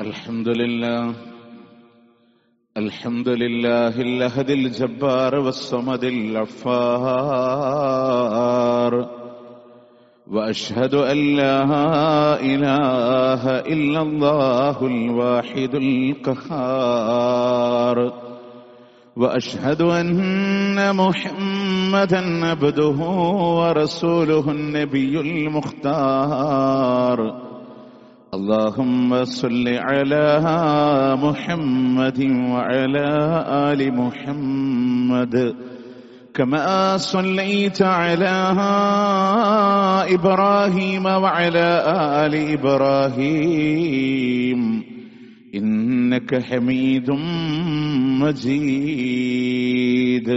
الحمد لله الأحد الجبار والصمد الغفار وأشهد أن لا إله إلا الله الواحد القهار وأشهد أن محمدا عبده ورسوله النبي المختار اللهم صل على محمد وعلى آل محمد كما صليت على إبراهيم وعلى آل إبراهيم إنك حميد مجيد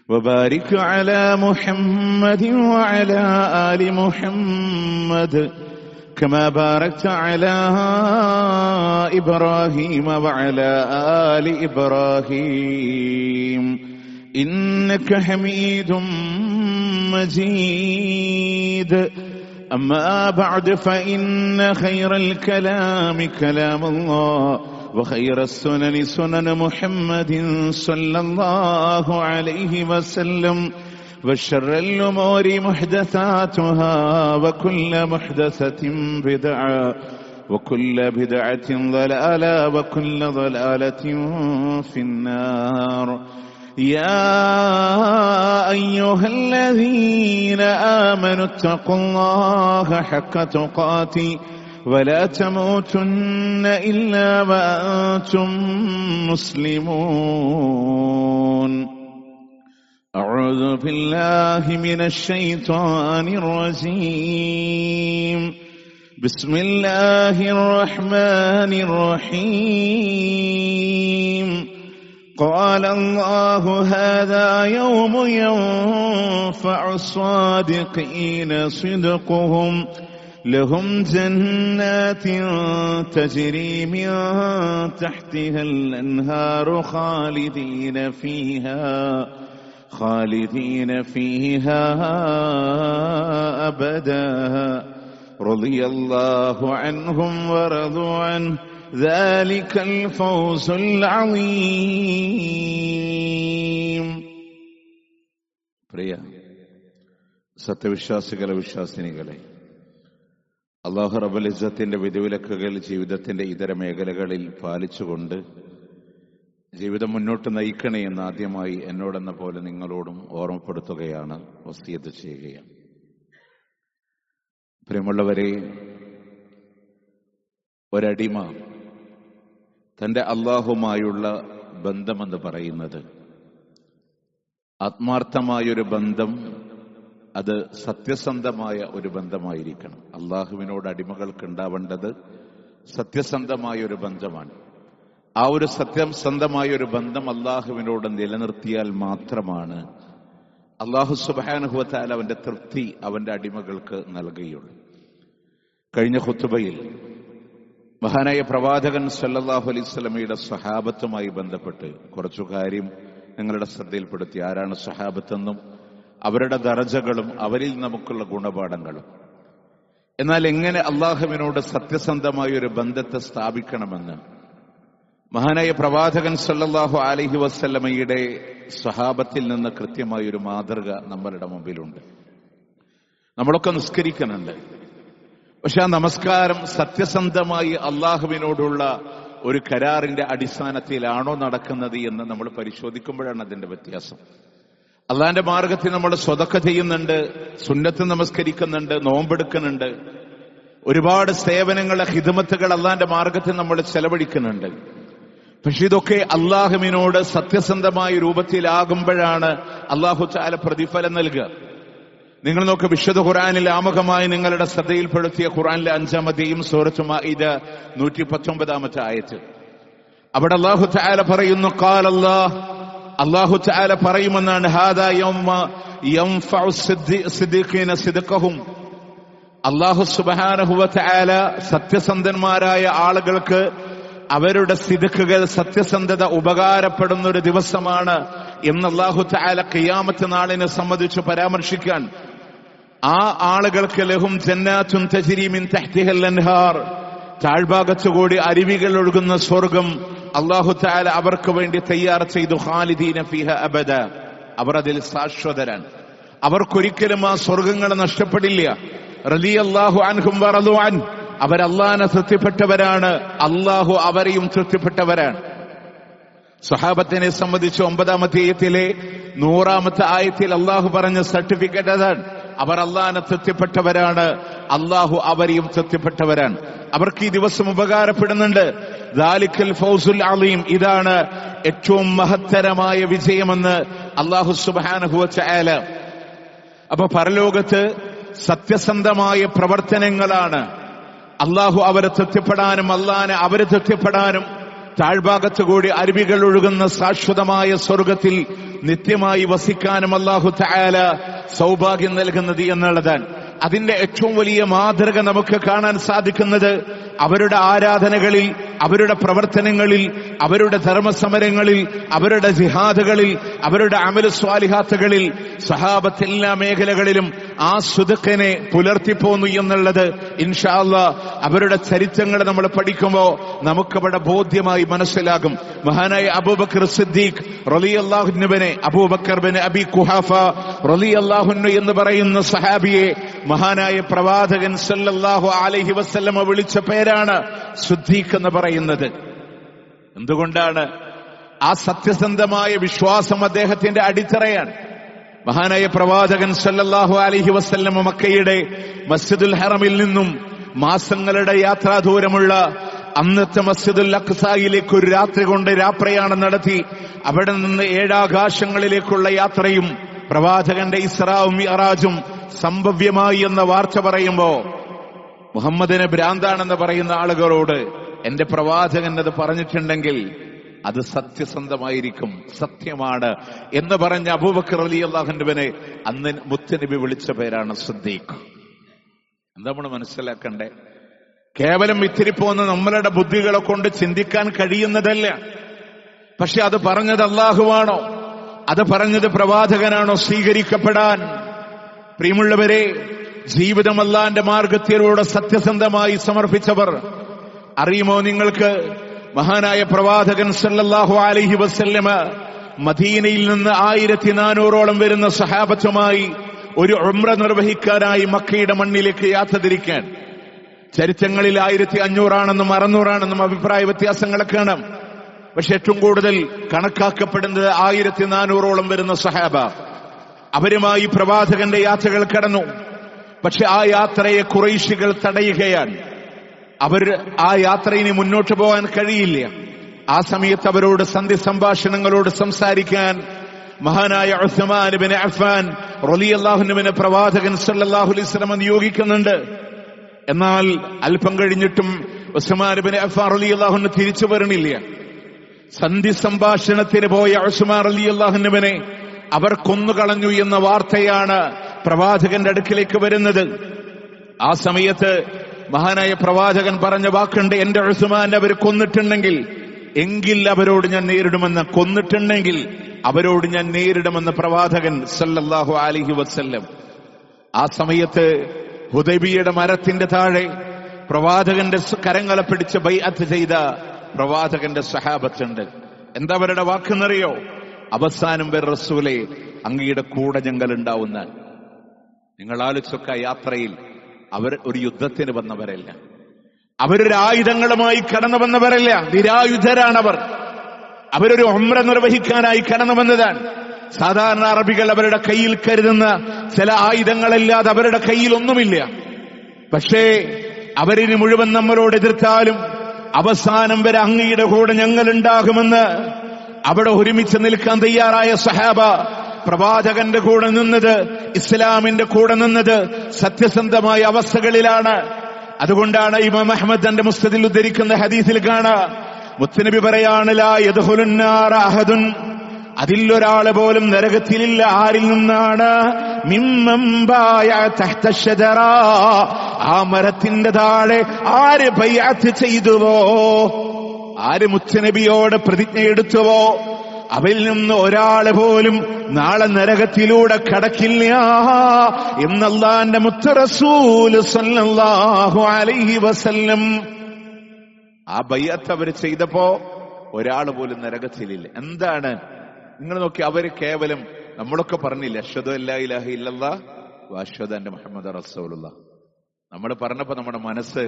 وبارك على محمد وعلى آل محمد كما باركت على إبراهيم وعلى آل إبراهيم إنك حميد مجيد أما بعد فإن خير الكلام كلام الله وخير السنن سنن محمد صلى الله عليه وسلم وشر الأمور محدثاتها وكل محدثة بدعة وكل بدعة ضلالة وكل ضلالة في النار يا أيها الذين آمنوا اتقوا الله حق تقاته ولا تموتن إلا وأنتم مسلمون أعوذ بالله من الشيطان الرجيم بسم الله الرحمن الرحيم قال الله هذا يوم ينفع الصادقين صدقهم لهم جنات تجري من تحتها الأنهار خالدين فيها أبدا رضي الله عنهم ورضوا عنه ذلك الفوز العظيم. പ്രിയ സത്യവിശ്വാസികളെ വിശ്വാസിനികളെ, അല്ലാഹു റബ്ബുൽ ഇസ്സത്തിന്റെ വിധിവിലക്കുകൾ ജീവിതത്തിന്റെ ഇതര മേഖലകളിൽ പാലിച്ചുകൊണ്ട് ജീവിതം മുന്നോട്ട് നയിക്കണേ എന്ന് ആദ്യമായി എന്നോടെന്ന പോലെ നിങ്ങളോടും ഓർമ്മപ്പെടുത്തുകയാണ്, വസിയത്ത് ചെയ്യുകയാണ്. പ്രിയമുള്ളവരെ, ഒരടിമ തന്റെ അല്ലാഹുമായുള്ള ബന്ധമെന്ന് പറയുന്നത് ആത്മാർത്ഥമായൊരു ബന്ധം, അത് സത്യസന്ധമായ ഒരു ബന്ധമായിരിക്കണം. അല്ലാഹുവിനോട് അടിമകൾക്ക് ഉണ്ടാവേണ്ടത് സത്യസന്ധമായ ഒരു ബന്ധമാണ്. ആ ഒരു സത്യസന്ധമായ ഒരു ബന്ധം അല്ലാഹുവിനോട് നിലനിർത്തിയാൽ മാത്രമാണ് അല്ലാഹു സുബ്ഹാനഹു വ തആല അവന്റെ തൃപ്തി അവന്റെ അടിമകൾക്ക് നൽകുകയുള്ളൂ. കഴിഞ്ഞ ഖുതുബയിൽ മഹാനായ പ്രവാചകൻ സല്ലല്ലാഹു അലൈഹി വസല്ലമയുടെ സ്വഹാബത്തുമായി ബന്ധപ്പെട്ട് കുറച്ചു കാര്യം നിങ്ങളുടെ ശ്രദ്ധയിൽപ്പെടുത്തി. ആരാണ് സ്വഹാബത്തെന്നും അവരുടെ ദറജകളും അവരിൽ നമുക്കുള്ള ഗുണപാഠങ്ങളും, എന്നാൽ എങ്ങനെ അല്ലാഹുവിനോട് സത്യസന്ധമായ ഒരു ബന്ധത്തെ സ്ഥാപിക്കണമെന്ന് മഹാനായ പ്രവാചകൻ സല്ലല്ലാഹു അലൈഹി വസല്ലമയുടെ സ്വഹാബത്തിൽ നിന്ന് കൃത്യമായ ഒരു മാതൃക നമ്മളുടെ മുമ്പിലുണ്ട്. നമ്മളൊക്കെ നിസ്കരിക്കുന്നുണ്ട്, പക്ഷെ ആ നമസ്കാരം സത്യസന്ധമായി അല്ലാഹുവിനോടുള്ള ഒരു കരാറിന്റെ അടിസ്ഥാനത്തിലാണോ നടക്കുന്നത് എന്ന് നമ്മൾ പരിശോധിക്കുമ്പോഴാണ് അതിന്റെ വ്യത്യാസം. അള്ളാന്റെ മാർഗത്തിൽ നമ്മൾ സ്വതക്ക ചെയ്യുന്നുണ്ട്, സുന്നത്ത് നമസ്കരിക്കുന്നുണ്ട്, നോമ്പെടുക്കുന്നുണ്ട്, ഒരുപാട് സേവനങ്ങളെ ഹിദ്മത്തുകൾ അള്ളാന്റെ മാർഗത്തിൽ നമ്മൾ ചെലവഴിക്കുന്നുണ്ട്. പക്ഷെ ഇതൊക്കെ അല്ലാഹുവിനോട് സത്യസന്ധമായ രൂപത്തിലാകുമ്പോഴാണ് അല്ലാഹു തആല പ്രതിഫലം നൽകുക. നിങ്ങൾ നോക്ക്, വിശുദ്ധ ഖുർആനിൽ ആമുഖമായി നിങ്ങളുടെ ശ്രദ്ധയിൽപ്പെടുത്തിയ ഖുർആനിലെ 5-ാം അധ്യായം സൂറത്തുൽ മാഇദ 119-ാമത്തെ ആയത്ത്. അവിടെ അല്ലാഹു തആല പറയുന്നു, ഖാല അല്ലാഹു തആല പറയുമെന്നാണ്, ഹാദാ യൗമ യൻഫഉ സിദ്ദീഖീന സിദ്ഖഹും. അല്ലാഹു സുബ്ഹാനഹു വ തആല സത്യസന്ധന്മാരായ ആളുകൾക്ക് അവരുടെ സിദ്ഖുകൾ, സത്യസന്ധത ഉപകാരപ്പെടുന്ന ഒരു ദിവസമാണ് എന്ന് അല്ലാഹു തആല ഖിയാമത്ത് നാളിനെ സംബന്ധിച്ച് പരാമർശിക്കാൻ ആ ആളുകൾക്ക് ലഹും ജന്നാത്തുൻ തജ്രി മിൻ തഹ്തിഹൽ അൻഹാർ, താഴ്ഭാഗത്തുകൂടി അരുവികൾ ഒഴുകുന്ന സ്വർഗം അല്ലാഹു തആല അവർക്ക് വേണ്ടി തയ്യാർ ചെയ്തു. ഖാലിദീന ഫീഹ അബദ, അവർ അതിൽ ശാശ്വതരാണ്. അവർക്കൊരിക്കലും ആ സ്വർഗങ്ങൾ നഷ്ടപ്പെടില്ല. റളിയല്ലാഹു അൻഹും വറളു അൻ, അവർ അല്ലാഹുവിനെ തൃപ്തിപ്പെട്ടവരാണ്, അല്ലാഹു അവരെയും തൃപ്തിപ്പെട്ടവരാണ്. സ്വഹാബത്തിനെ സംബന്ധിച്ച് 9-ാം അധ്യായത്തിലെ 100-ാമത്തെ ആയത്തിൽ അല്ലാഹു പറഞ്ഞ സർട്ടിഫിക്കറ്റ് അതാണ്. അവർ അല്ലാഹുവിനെ തൃപ്തിപ്പെട്ടവരാണ്, അല്ലാഹു അവരെയും തൃപ്തിപ്പെട്ടവരാണ്. അവർക്ക് ഈ ദിവസം ഉപകാരപ്പെടുന്നുണ്ട്. ദാലിക്കൽ ഫൗസുൽ അലീം, ഇതാണ് ഏറ്റവും മഹത്തരമായ വിജയമെന്ന് അല്ലാഹു സുബ്ഹാനഹു വ തആല. അപ്പൊ പരലോകത്ത് സത്യസന്ധമായ പ്രവർത്തനങ്ങളാണ് അല്ലാഹു അവരെ തൃപ്തിപ്പെടാനും അല്ലാഹുവിനെ അവരെ തൃപ്തിപ്പെടാനും താഴ്ഭാഗത്തുകൂടി അരുവികൾ ഒഴുകുന്ന ശാശ്വതമായ സ്വർഗത്തിൽ നിത്യമായി വസിക്കാനും അല്ലാഹു തആല സൗഭാഗ്യം നൽകുന്നത് എന്നുള്ളതാണ്. അതിന്റെ ഏറ്റവും വലിയ മാതൃക നമുക്ക് കാണാൻ സാധിക്കുന്നത് അവരുടെ ആരാധനകളിൽ, അവരുടെ പ്രവർത്തനങ്ങളിൽ, അവരുടെ ധർമ്മസമരങ്ങളിൽ, അവരുടെ ജിഹാദുകളിൽ, അവരുടെ അമലു സ്വാലിഹാത്തുകളിൽ സഹാബത്ത് എല്ലാ മേഖലകളിലും ആ സുദഖിനെ പുലർത്തിപ്പോന്നു എന്നുള്ളത് ഇൻഷാ അല്ലാഹ് അവരുടെ ചരിത്രങ്ങൾ നമ്മൾ പഠിക്കുമ്പോൾ നമുക്കവിടെ ബോധ്യമായി മനസ്സിലാകും. മഹാനായ അബൂബക്കർ സിദ്ദീഖ് റളിയല്ലാഹു അൻഹുവിനെ, അബൂബക്കർ ബിൻ അബി ഖുഹാഫ റളിയല്ലാഹു അൻഹു എന്ന് പറയുന്ന സഹാബിയെ മഹാനായ പ്രവാചകൻ സല്ലല്ലാഹു അലൈഹി വസല്ലമ വിളിച്ച പേരാണ് സിദ്ദീഖ് എന്ന് പറയുന്നത്. എന്തുകൊണ്ടാണ്? ആ സത്യസന്ധമായ വിശ്വാസം അദ്ദേഹത്തിന്റെ അടിത്തറയാണ്. മഹാനായ പ്രവാചകൻ സല്ലല്ലാഹു അലൈഹി വസല്ലമ മക്കയുടെ മസ്ജിദുൽ ഹറമിൽ നിന്നും മാസങ്ങളുടെ യാത്രാദൂരമുള്ള അന്നത്തെ മസ്ജിദുൽ അഖ്സായിലേക്ക് ഒരു രാത്രി കൊണ്ട് രാപ്രയാണം നടത്തി അവിടെ നിന്ന് 7 ആകാശങ്ങളിലേക്കുള്ള യാത്രയും പ്രവാചകന്റെ ഇസ്രാവും മിഅ്റാജും സംഭവ്യമായി എന്ന വാർത്ത പറയുമ്പോ മുഹമ്മദിനെ ഭ്രാന്താണെന്ന് പറയുന്ന ആളുകളോട് എന്റെ പ്രവാചകൻ അത് പറഞ്ഞിട്ടുണ്ടെങ്കിൽ അത് സത്യസന്ധമായിരിക്കും, സത്യമാണ് എന്ന് പറഞ്ഞ അബൂബക്കർ റളിയല്ലാഹു അൻഹുവിനെ അന്ന് മുത്തുനബി വിളിച്ച പേരാണ് സിദ്ദീഖ്. എന്താ നമ്മൾ മനസ്സിലാക്കണ്ടേ? കേവലം ഇത്തിരി പോന്ന നമ്മളുടെ ബുദ്ധികളെ കൊണ്ട് ചിന്തിക്കാൻ കഴിയുന്നതല്ല. പക്ഷെ അത് പറഞ്ഞത് അല്ലാഹുവാണോ? അത് പറഞ്ഞത് പ്രവാചകനാണോ സ്വീകരിക്കപ്പെടാൻ? പ്രിയമുള്ളവരെ, ജീവിതം അല്ലാഹുവിന്റെ മാർഗത്തിലൂടെ സത്യസന്ധമായി സമർപ്പിച്ചവർ അറിയുമോ നിങ്ങൾക്ക്? മഹാനായ പ്രവാചകൻ സല്ലല്ലാഹു അലൈഹി വസല്ലമ മദീനയിൽ നിന്ന് 1400ഓളം വരുന്ന സഹാബത്തുമായി ഒരു ഉംറ നിർവഹിക്കാനായി മക്കയുടെ മണ്ണിലേക്ക് യാത്ര തിരിക്കാൻ. ചരിത്രങ്ങളിൽ 1500 600 അഭിപ്രായ വ്യത്യാസങ്ങളൊക്കെ കാണാം. പക്ഷെ ഏറ്റവും കൂടുതൽ കണക്കാക്കപ്പെടുന്നത് 1400ഓളം വരുന്ന സഹാബ. അവരുമായി പ്രവാചകന്റെ യാത്രകൾ കടന്നു. പക്ഷെ ആ യാത്രയെ ഖുറൈശികൾ തടയുകയാണ്. അവർ ആ യാത്രയിന് മുന്നോട്ട് പോകാൻ കഴിയില്ല. ആ സമയത്ത് അവരോട് സന്ധി സംഭാഷണങ്ങളോട് സംസാരിക്കാൻ മഹാനായ ഉസ്മാൻ ഇബ്നു അഫ്ഫാൻ റളിയല്ലാഹു അൻഹുവിനെ പ്രവാചകൻ സല്ലല്ലാഹു അലൈഹി വസല്ലം നിയോഗിക്കുന്നുണ്ട്. എന്നാൽ അല്പം കഴിഞ്ഞിട്ടും ഉസ്മാൻ ഇബ്നു അഫ്ഫാൻ റളിയല്ലാഹു അൻഹു തിരിച്ചു വരണില്ല. സന്ധി സംഭാഷണത്തിന് പോയ ഉസ്മാൻ റളിയല്ലാഹു അൻഹുവിനെ അവർ കൊന്നുകളഞ്ഞു എന്ന വാർത്തയാണ് പ്രവാചകന്റെ അടുക്കിലേക്ക് വരുന്നത്. ആ സമയത്ത് മഹാനായ പ്രവാചകൻ പറഞ്ഞ വാക്കുണ്ട്, എന്റെ ഉസ്മാനെ അവർ കൊന്നിട്ടുണ്ടെങ്കിൽ എങ്കിൽ അവരോട് ഞാൻ നേരിടുമെന്ന്, കൊന്നിട്ടുണ്ടെങ്കിൽ അവരോട് ഞാൻ നേരിടുമെന്ന് പ്രവാചകൻ സല്ലല്ലാഹു അലൈഹി വസല്ലം. ആ സമയത്ത് ഹുദൈബിയയുടെ മരത്തിന്റെ താഴെ പ്രവാചകന്റെ കരങ്ങളെ പിടിച്ച് ബൈഅത്ത് ചെയ്ത പ്രവാചകന്റെ സഹാബത്തുണ്ട്. എന്താ അവരുടെ വാക്കെന്നറിയോ? അവസാനം വരെ റസൂലേ, അങ്ങയുടെ കൂടെ ഞങ്ങൾ ഉണ്ടാവുന്ന. നിങ്ങൾ ആലോചിച്ചൊക്കെ യാത്രയിൽ അവർ ഒരു യുദ്ധത്തിന് വന്നവരല്ല, അവരൊരു ആയുധങ്ങളുമായി കടന്നു വന്നവരല്ല, നിരായുധരാണവർ. അവരൊരു ഉംറ നിർവഹിക്കാനായി കടന്നു വന്നതാണ്. സാധാരണ അറബികൾ അവരുടെ കയ്യിൽ കരുതുന്ന ചില ആയുധങ്ങളല്ലാതെ അവരുടെ കയ്യിൽ ഒന്നുമില്ല. പക്ഷേ അവരിന് മുഴുവൻ നമ്മളോട് എതിർത്താലും അവസാനം വരെ അങ്ങയുടെ കൂടെ ഞങ്ങൾ ഉണ്ടാകുമെന്ന് അവിടെ ഒരുമിച്ച് നിൽക്കാൻ തയ്യാറായ സഹാബ പ്രവാചകന്റെ കൂടെ നിന്നത്, ഇസ്ലാമിന്റെ കൂടെ നിന്നത് സത്യസന്ധമായ അവസ്ഥകളിലാണ്. അതുകൊണ്ടാണ് ഇമാം അഹ്മദ് തന്റെ മുസ്നദിൽ ഉദ്ധരിക്കുന്ന ഹദീസിൽ കാണാം, മുത്തുനബി പറയാണ്, ലാ യദ്ഖുലുൻ നാറ അഹദുൻ, അതിലൊരാള് പോലും നരകത്തിലില്ല. ആരിൽ നിന്നാണ്? മിമ്മൻ ബായ തഹ്ത ശജറ, ആ മരത്തിന്റെ താഴെ ആര് ബൈഅത്ത് ചെയ്തുവോ, ആര് മുത്തുനബിയോട് പ്രതിജ്ഞ എടുത്തുവോ, അവരിൽ നിന്ന് ഒരാള് പോലും നാളെ നരകത്തിലൂടെ കടക്കില്ല എന്നല്ലാഹുവിന്റെ മുത്ത് റസൂൽ സല്ലല്ലാഹു അലൈഹി വസല്ലം. ആ ബൈഅത്ത് അവർ ചെയ്തപ്പോ ഒരാൾ പോലും നരകത്തിലില്ല. എന്താണ് നിങ്ങൾ നോക്കി, അവര് കേവലം നമ്മളൊക്കെ പറഞ്ഞില്ല അഷ്ഹദു അല്ലാ ഇലാഹ ഇല്ലല്ലാഹ് വ അഷ്ഹദു അന്ന മുഹമ്മദ റസൂലുള്ളാഹ്. നമ്മൾ പറഞ്ഞപ്പോ നമ്മുടെ മനസ്സ്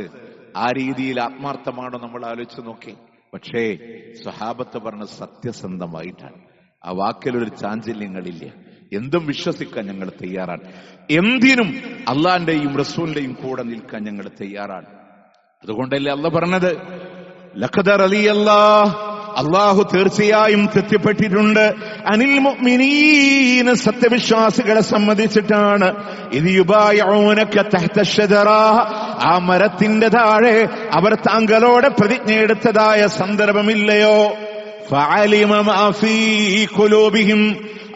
ആ രീതിയിൽ ആത്മാർത്ഥമാണോ നമ്മൾ ആലോചിച്ച് നോക്കി. പക്ഷേ സ്വഹാബത്ത് പറഞ്ഞ സത്യസന്ധമായിട്ടാണ്. ആ വാക്കിലൊരു ചാഞ്ചല്യങ്ങളില്ല. എന്തും വിശ്വസിക്കാൻ ഞങ്ങൾ തയ്യാറാണ്. എന്തിനും അള്ളാന്റെയും റസൂലിന്റെയും കൂടെ നിൽക്കാൻ ഞങ്ങൾ തയ്യാറാണ്. അതുകൊണ്ടല്ലേ അള്ളാഹ് പറഞ്ഞത്, ലഖദ് റളിയല്ലാഹ്, അള്ളാഹു തീർച്ചയായും തൃപ്തിപ്പെട്ടിട്ടുണ്ട്, അനിൽ മുഅ്മിനീന, സത്യവിശ്വാസികളെ സംബന്ധിച്ചിട്ടാണ്, ഇദ് യുബായിഊനക തഹ്ത അശ്ശജറ, ആ മരത്തിന്റെ താഴെ അവർ താങ്കളോട് പ്രതിജ്ഞയെടുത്തതായ സന്ദർഭമില്ലയോ, ഫഅലിമ മാ ഫീ ഖുലൂബിഹിം,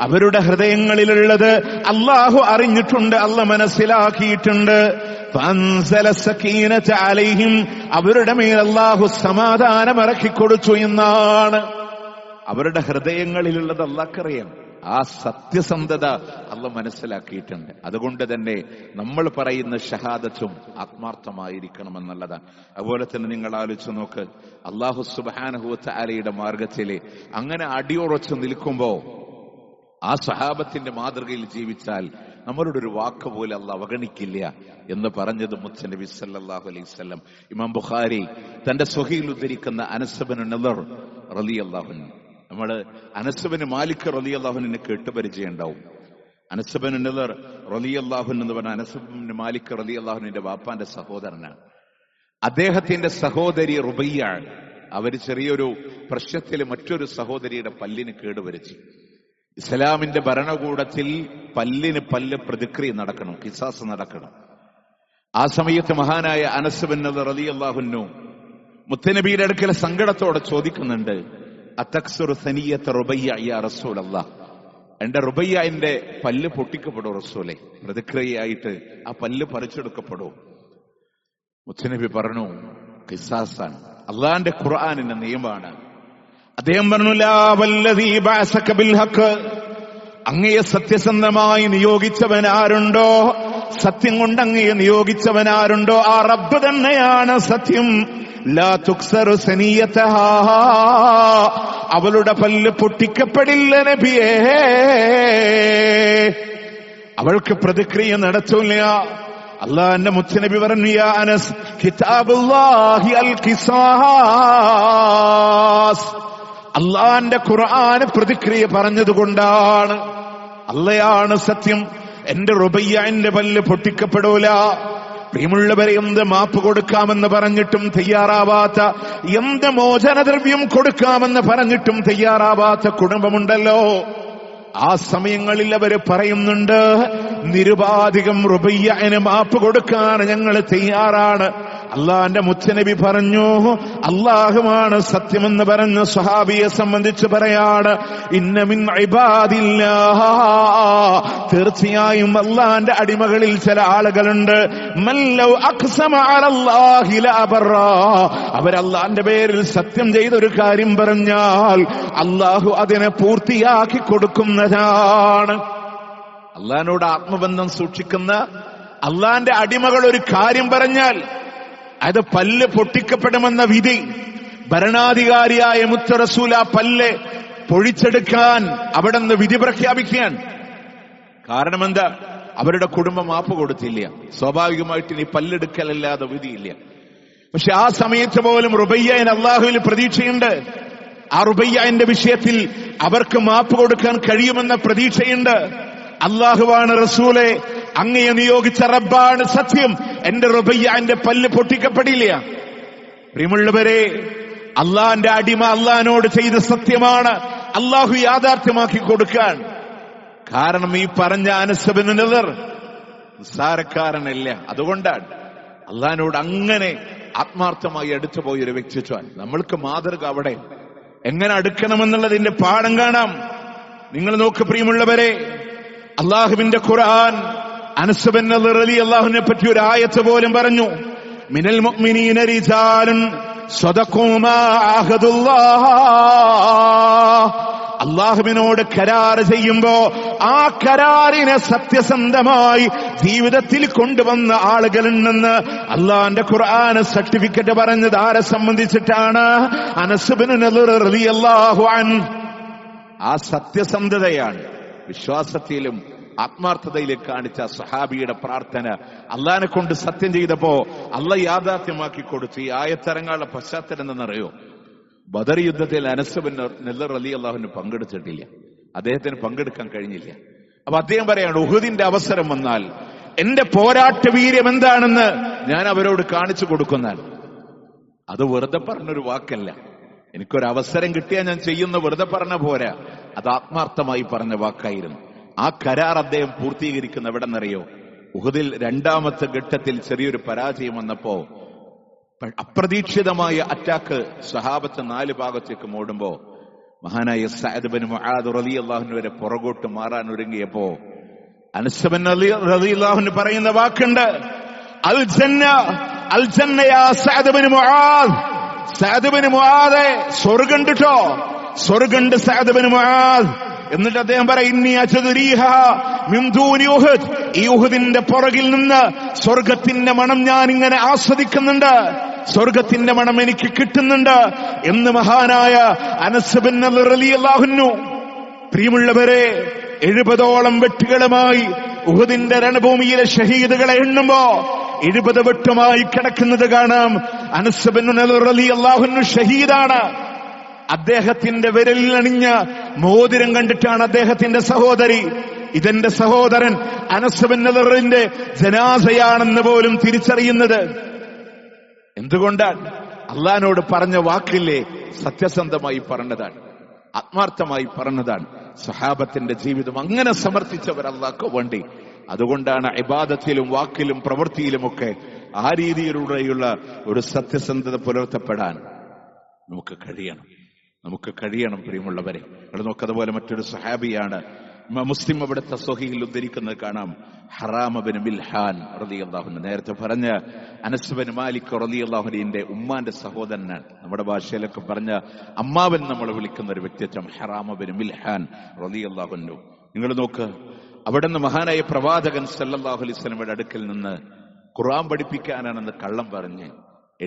അവരുടെ ഹൃദയങ്ങളിലുള്ളത് അള്ളാഹു അറിഞ്ഞിട്ടുണ്ട്, അള്ളാഹ് മനസ്സിലാക്കിയിട്ടുണ്ട്. ഫഅൻസല സകീനത അലൈഹിം, അവരുടെ മേൽ അള്ളാഹു സമാധാനം ഇറക്കിക്കൊടുത്തു എന്നാണ്. അവരുടെ ഹൃദയങ്ങളിലുള്ളത് അള്ളാഹ്ക്കറിയാം. ആ സത്യസന്ധത അള്ളാഹ് മനസ്സിലാക്കിയിട്ടുണ്ട്. അതുകൊണ്ട് തന്നെ നമ്മൾ പറയുന്ന ഷഹാദത്തും ആത്മാർത്ഥമായിരിക്കണമെന്നുള്ളതാണ്. അതുപോലെ തന്നെ നിങ്ങൾ ആലോചിച്ച് നോക്ക്, അള്ളാഹു സുബ്ഹാനഹു വ തആലയുടെ മാർഗത്തിൽ അങ്ങനെ അടിയുറച്ചു നിൽക്കുമ്പോ ആ സഹാബത്തിന്റെ മാതൃകയിൽ ജീവിച്ചാൽ നമ്മളുടെ ഒരു വാക്ക് പോലെ അള്ളാഹ് അവഗണിക്കില്ല എന്ന് പറഞ്ഞത് മുത്തനബി സല്ലല്ലാഹു അലൈഹി വസല്ലം. ഇമാം ബുഖാരി തന്റെ സ്വഹീൽ ഉദ്ധരിക്കുന്ന അനസ് ഇബ്നു നളർ റളിയല്ലാഹു അൻഹു, നമ്മൾ അനസ് ഇബ്നു മാലിക് റളിയല്ലാഹു അൻഹുവിനെ കേട്ട് പരിചയം ഉണ്ടാവും. അനസ് ഇബ്നു നളർ റളിയല്ലാഹു അൻഹു എന്ന് പറഞ്ഞ അനസ് ഇബ്നു മാലിക് റളിയല്ലാഹു അൻഹുവിന്റെ ബാപ്പാന്റെ സഹോദരനാണ്. അദ്ദേഹത്തിന്റെ സഹോദരി റുബയ്യ, അവര് ചെറിയൊരു പ്രശ്നത്തിൽ മറ്റൊരു സഹോദരിയുടെ പല്ലിന് കേടുവരുത്തി. ഇസ്ലാമിന്റെ ഭരണകൂടത്തിൽ പല്ലിന് പല്ല് പ്രതിക്രിയ നടക്കണം, ഖിസാസ് നടക്കണം. ആ സമയത്ത് മഹാനായ അനസ് ബിൻ നളർ റളിയല്ലാഹു അൻഹു മുത്തനബിയുടെ അടുക്കൽ സങ്കടത്തോടെ ചോദിക്കുന്നുണ്ട്, അതക്സുറു സനിയത റുബയ്യ യാ റസൂലല്ലാഹ്, എന്റെ റുബയ്യന്റെ പല്ല് പൊട്ടിക്കപ്പെടോ റസൂലേ, പ്രതിക്രിയയായിട്ട് ആ പല്ല് പറിച്ചെടുക്കപ്പെടോ? മുത്തനബി പറഞ്ഞു, ഖിസാസാണ്, അള്ളാന്റെ ഖുർആനിന്റെ നിയമമാണ്. അദ്ദേഹം പറഞ്ഞു, ലാ വല്ലദീ ബഅസക ബിൽ ഹഖ്, അങ്ങയെ സത്യസന്ധമായി നിയോഗിച്ചവനാരുണ്ടോ, സത്യം കൊണ്ട് അങ്ങയെ നിയോഗിച്ചവനാരുണ്ടോ, ആ റബ്ബ് തന്നെയാണ് സത്യം. ലാ തുക്സറു സനിയതഹാ, അവളുടെ പല്ല് പൊട്ടിക്കപ്പെടില്ല നബിയേ, അവൾക്ക് പ്രതിക്രിയ നടത്തൂല്ല. അള്ളാഹുവിന്റെ മുത്തനബി പറഞ്ഞു, യാ അനസ്, കിതാബുല്ലാഹി അൽ ഖിസാസ്, അള്ളാന്റെ ഖുർആന് പ്രതിക്രിയ പറഞ്ഞതുകൊണ്ടാണ്. അള്ളയാണ് സത്യം. എന്റെ റുബയ്യന്റെ പല്ല് പൊട്ടിക്കപ്പെടൂല. പ്രിയമുള്ളവരെ, എന്ത് മാപ്പ് കൊടുക്കാമെന്ന് പറഞ്ഞിട്ടും തയ്യാറാവാത്ത, എന്ത് മോചനദ്രവ്യം കൊടുക്കാമെന്ന് പറഞ്ഞിട്ടും തയ്യാറാവാത്ത കുടുംബമുണ്ടല്ലോ. ആ സമയങ്ങളിൽ അവര് പറയുന്നുണ്ട്, നിരുപാധികം റുബയ്യന് മാപ്പ് കൊടുക്കാൻ ഞങ്ങൾ തയ്യാറാണ്. അള്ളാന്റെ മുത്തനബി പറഞ്ഞു, അള്ളാഹുവാണ് സത്യമെന്ന് പറഞ്ഞ സ്വഹാബിയെ സംബന്ധിച്ച് പറയാണ്, ഇന്ന മിൻ ഇബാദില്ലാഹ്, തീർച്ചയായും അള്ളാന്റെ അടിമകളിൽ ചില ആളുകളുണ്ട്, മല്ലൗ അഖ്സമ അലല്ലാഹി ലഅബറ, അവരല്ലാന്റെ പേരിൽ സത്യം ചെയ്തൊരു കാര്യം പറഞ്ഞാൽ അള്ളാഹു അതിനെ പൂർത്തിയാക്കി കൊടുക്കുന്നതാണ്. അള്ളാഹിനോട് ആത്മബന്ധം സൂക്ഷിക്കുന്ന അള്ളാന്റെ അടിമകൾ ഒരു കാര്യം പറഞ്ഞാൽ അത് പല്ല് പൊട്ടിക്കപ്പെടുമെന്ന വിധി ഭരണാധികാരിയായ മുത്ത് റസൂൽ ആ പല്ല് പൊഴിച്ചെടുക്കാൻ അവിടെ നിന്ന് വിധി പ്രഖ്യാപിക്കാൻ. കാരണം എന്താ? അവരുടെ കുടുംബം മാപ്പ് കൊടുത്തില്ല. സ്വാഭാവികമായിട്ട് ഇനി പല്ലെടുക്കലല്ലാതെ വിധിയില്ല. പക്ഷെ ആ സമയത്ത് പോലും റുബയ്യന് അള്ളാഹുവിൽ പ്രതീക്ഷയുണ്ട്. ആ റുബയ്യന്റെ വിഷയത്തിൽ അവർക്ക് മാപ്പ് കൊടുക്കാൻ കഴിയുമെന്ന പ്രതീക്ഷയുണ്ട്. അള്ളാഹുവാണ് റസൂലെ, അങ്ങയെ നിയോഗിച്ച റബ്ബാണ് സത്യം, എന്റെ റുബയ്യന്റെ പല്ല് പൊട്ടിക്കപ്പെടില്ല. പ്രിയമുള്ളവരെ, അള്ളാന്റെ അടിമ അള്ളഹാനോട് ചെയ്ത സത്യമാണ് അള്ളാഹു യാഥാർത്ഥ്യമാക്കി കൊടുക്കാൻ. കാരണം ഈ പറഞ്ഞ അനസ് ബിൻ നളർ നിസ്സാരക്കാരനല്ല. അതുകൊണ്ടാണ് അള്ളഹാനോട് അങ്ങനെ ആത്മാർത്ഥമായി അടുത്തു പോയൊരു വ്യക്തിത്വം. നമ്മൾക്ക് മാതൃക അവിടെ എങ്ങനെ അടുക്കണമെന്നുള്ളതിന്റെ പാഠം കാണാം. നിങ്ങൾ നോക്ക് പ്രിയമുള്ളവരെ, അള്ളാഹുവിന്റെ ഖുർആൻ അനസ് ബിൻ നളർ റളിയല്ലാഹുവിനെ പറ്റി ഒരു ആയത്ത് പോലും പറഞ്ഞു, മിനൽ മുഅ്മിനീന റിജാലുൻ സ്വദഖൂ മാ അഹദുല്ലാഹ്, അള്ളാഹുവിനോട് കരാർ ചെയ്യുമ്പോ ആ കരാറിനെ സത്യസന്ധമായി ജീവിതത്തിൽ കൊണ്ടുവന്ന ആളുകളുണ്ടെന്ന് അള്ളാന്റെ ഖുർആൻ സർട്ടിഫിക്കറ്റ് പറഞ്ഞത് ആരെ സംബന്ധിച്ചിട്ടാണ്? അനസ് ഇബ്നു നളർ റളിയല്ലാഹു അൻഹു. ആ സത്യസന്ധതയാണ് വിശ്വാസത്തിലും ആത്മാർത്ഥതയിലേക്ക് കാണിച്ച സഹാബിയുടെ പ്രാർത്ഥന. അള്ളാഹിനെ കൊണ്ട് സത്യം ചെയ്തപ്പോ അള്ളാഹ് യാഥാർത്ഥ്യമാക്കി കൊടുത്തു. ഈ ആയത്തിറങ്ങാനുള്ള പശ്ചാത്തലം എന്തെന്നറിയോ? ബദർ യുദ്ധത്തിൽ അനസ് ഇബ്നു നളർ റളിയല്ലാഹു അൻഹു പങ്കെടുത്തിട്ടില്ല. അദ്ദേഹത്തിന് പങ്കെടുക്കാൻ കഴിഞ്ഞില്ല. അപ്പൊ അദ്ദേഹം പറയാണ്, ഉഹുദിന്റെ അവസരം വന്നാൽ എന്റെ പോരാട്ട വീര്യം എന്താണെന്ന് ഞാൻ അവരോട് കാണിച്ചു കൊടുക്കുന്നതാണ്. അത് വെറുതെ പറഞ്ഞൊരു വാക്കല്ല. എനിക്കൊരവസരം കിട്ടിയാൽ ഞാൻ ചെയ്യുന്ന വെറുതെ പറഞ്ഞ പോരാ, അത് ആത്മാർത്ഥമായി പറഞ്ഞ വാക്കായിരുന്നു. ആ കരാർ അദ്ദേഹം പൂർത്തീകരിക്കുന്ന എവിടെ നിന്നറിയോ? ഉഹുദിൽ രണ്ടാമത്തെ ഘട്ടത്തിൽ ചെറിയൊരു പരാജയം വന്നപ്പോ അപ്രതീക്ഷിതമായ അറ്റാക്ക് സഹാബത്ത് 4 ഭാഗത്തേക്ക് ഓടുമ്പോ മഹാനായ സഅദ് ബിൻ മുആദ് റളിയല്ലാഹു അൻഹു വരെ പുറകോട്ട് മാറാൻ ഒരുങ്ങിയപ്പോ അനസ് ബിൻ റളിയല്ലാഹു അൻഹു പറയുന്ന വാക്കുണ്ട്, അൽ ജന്ന അൽ ജന്ന യാ Saad bin Muadh. Saad bin Muadh, സ്വർഗ്ഗം ട്ടോ, സ്വർഗ്ഗം സഅദ് ബിൻ മുആദ്. എന്നിട്ട് അദ്ദേഹം പറയും, ഇന്നി അജ്ദുരീഹാ മിൻ ദൂനി ഉഹുദ്. ഈ ഉഹുദിന്റെ പുറകിൽ നിന്ന് സ്വർഗത്തിന്റെ മണം ഞാൻ ഇങ്ങനെ ആസ്വദിക്കുന്നുണ്ട്, സ്വർഗത്തിന്റെ മണം എനിക്ക് കിട്ടുന്നുണ്ട് എന്ന് മഹാനായ അനസ് ബിൻ നളർ റളിയല്ലാഹു അൻഹു. പ്രിയമുള്ളവരെ, 70ഓളം വെട്ടുകളുമായി ഉഹുദിന്റെ രണഭൂമിയിലെ ഷഹീദുകളെ എണ്ണുമ്പോ 70 വെട്ടുമായി കിടക്കുന്നത് കാണാം. അനസ് ബിൻ നളർ റളിയല്ലാഹു അൻഹു ഷഹീദാണ്. അദ്ദേഹത്തിന്റെ വിരലിൽ അണിഞ്ഞ മോതിരം കണ്ടിട്ടാണ് അദ്ദേഹത്തിന്റെ സഹോദരി ഇതെന്റെ സഹോദരൻ അനസ് ബിൻ നളറിന്റെ ജനാസയാണെന്ന് പോലും തിരിച്ചറിയുന്നത്. എന്തുകൊണ്ടാണ്? അള്ളാഹിനോട് പറഞ്ഞ വാക്കില്ലേ, സത്യസന്ധമായി പറഞ്ഞതാണ്, ആത്മാർത്ഥമായി പറഞ്ഞതാണ്. സഹാബത്തിന്റെ ജീവിതം അങ്ങനെ സമർപ്പിച്ചവർ അള്ളാഹ്ക്ക് വേണ്ടി. അതുകൊണ്ടാണ് ഇബാദത്തിലും വാക്കിലും പ്രവൃത്തിയിലുമൊക്കെ ആ രീതിയിലൂടെയുള്ള ഒരു സത്യസന്ധത പുലർത്തപ്പെടാൻ നമുക്ക് കഴിയണം പ്രിയമുള്ളവരെ. അവിടെ നോക്കതുപോലെ മറ്റൊരു സഹാബിയാണ് മുസ്ലിം അവിടുത്തെ സ്വഹീഹിൽ ഉദ്ധരിക്കുന്നത് കാണാം. ഹറാം ബിൻ മിൽഹാൻ റളിയല്ലാഹു അൻഹു. നേരത്തെ പറഞ്ഞ അനസ് ബിൻ മാലിക് റളിയല്ലാഹു അൻഹുവിന്റെ ഉമ്മാന്റെ സഹോദരനാണ്. നമ്മുടെ ഭാഷയിലൊക്കെ പറഞ്ഞ അമ്മാവൻ നമ്മൾ വിളിക്കുന്ന ഒരു വ്യക്തിത്വം ഹറാം ബിൻ മിൽഹാൻ റളിയല്ലാഹു അൻഹു. നിങ്ങൾ നോക്ക്, അവിടുന്ന് മഹാനായ പ്രവാചകൻ സല്ലല്ലാഹു അലൈഹി വസല്ലമയുടെ അടുക്കൽ നിന്ന് ഖുർആൻ പഠിപ്പിക്കാനാണെന്ന് കള്ളം പറഞ്ഞ്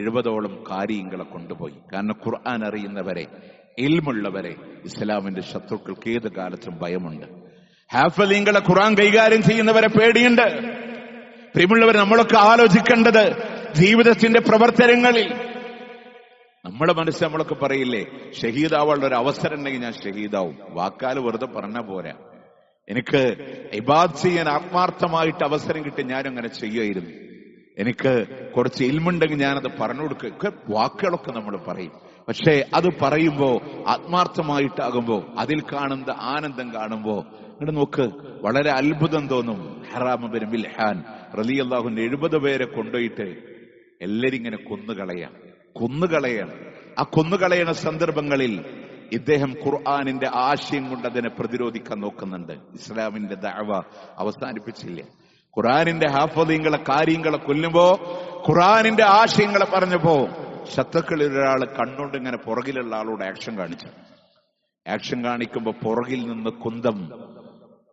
70ഓളം കാരിയങ്ങളെ കൊണ്ടുപോയി. കാരണം ഖുർആൻ അറിയുന്നവരെ, ഇൽമുള്ളവരെ ഇസ്ലാമിന്റെ ശത്രുക്കൾക്ക് ഏത് കാലത്തും ഭയമുണ്ട്. ഹാഫിളീങ്ങളെ ഖുർആൻ കൈകാര്യം ചെയ്യുന്നവരെ പേടിയുണ്ട്. പ്രിയമുള്ളവർ, നമ്മളൊക്കെ ആലോചിക്കേണ്ടത് ജീവിതത്തിന്റെ പ്രവർത്തനങ്ങളിൽ നമ്മുടെ മനസ്സിൽ നമ്മളൊക്കെ പറയില്ലേ, ഷഹീദാവാനുള്ള ഒരു അവസരം ഉണ്ടെങ്കിൽ ഞാൻ ഷഹീദാവും. വാക്കാൽ വെറുതെ പറഞ്ഞ പോരാ. എനിക്ക് ഇബാദത്ത് ചെയ്യാൻ ആത്മാർത്ഥമായിട്ട് അവസരം കിട്ടി ഞാൻ അങ്ങനെ ചെയ്യുമായിരുന്നു. എനിക്ക് കുറച്ച് ഇൽമുണ്ടെങ്കിൽ ഞാനത് പറഞ്ഞു കൊടുക്കുക. വാക്കുകളൊക്കെ നമ്മൾ പറയും. പക്ഷേ അത് പറയുമ്പോ ആത്മാർത്ഥമായിട്ടാകുമ്പോ അതിൽ കാണുന്ന ആനന്ദം കാണുമ്പോ ഇവിടെ നോക്ക്, വളരെ അത്ഭുതം തോന്നും. ഹറാം ബിൻ മിൽഹാൻ റളിയല്ലാഹു അൻഹു 70 പേരെ കൊണ്ടുപോയിട്ട് എല്ലാരും ഇങ്ങനെ കൊന്നുകളയാണ്. ആ കൊന്നുകളയണ സന്ദർഭങ്ങളിൽ ഇദ്ദേഹം ഖുർആനിന്റെ ആശയം കൊണ്ട് അതിനെ പ്രതിരോധിക്കാൻ നോക്കുന്നുണ്ട്. ഇസ്ലാമിന്റെ ദഅവ അവസാനിപ്പിച്ചില്ല. ഖുർആനിന്റെ ഹാഫിളീങ്ങളെ കാര്യങ്ങളെ കൊല്ലുമ്പോ ഖുർആനിന്റെ ആശയങ്ങളെ പറഞ്ഞപ്പോ ശത്രുക്കളിൽ ഒരാൾ കണ്ണുകൊണ്ട് ഇങ്ങനെ പുറകിലുള്ള ആളോട് ആക്ഷൻ കാണിക്കുമ്പോ പുറകിൽ നിന്ന് കുന്തം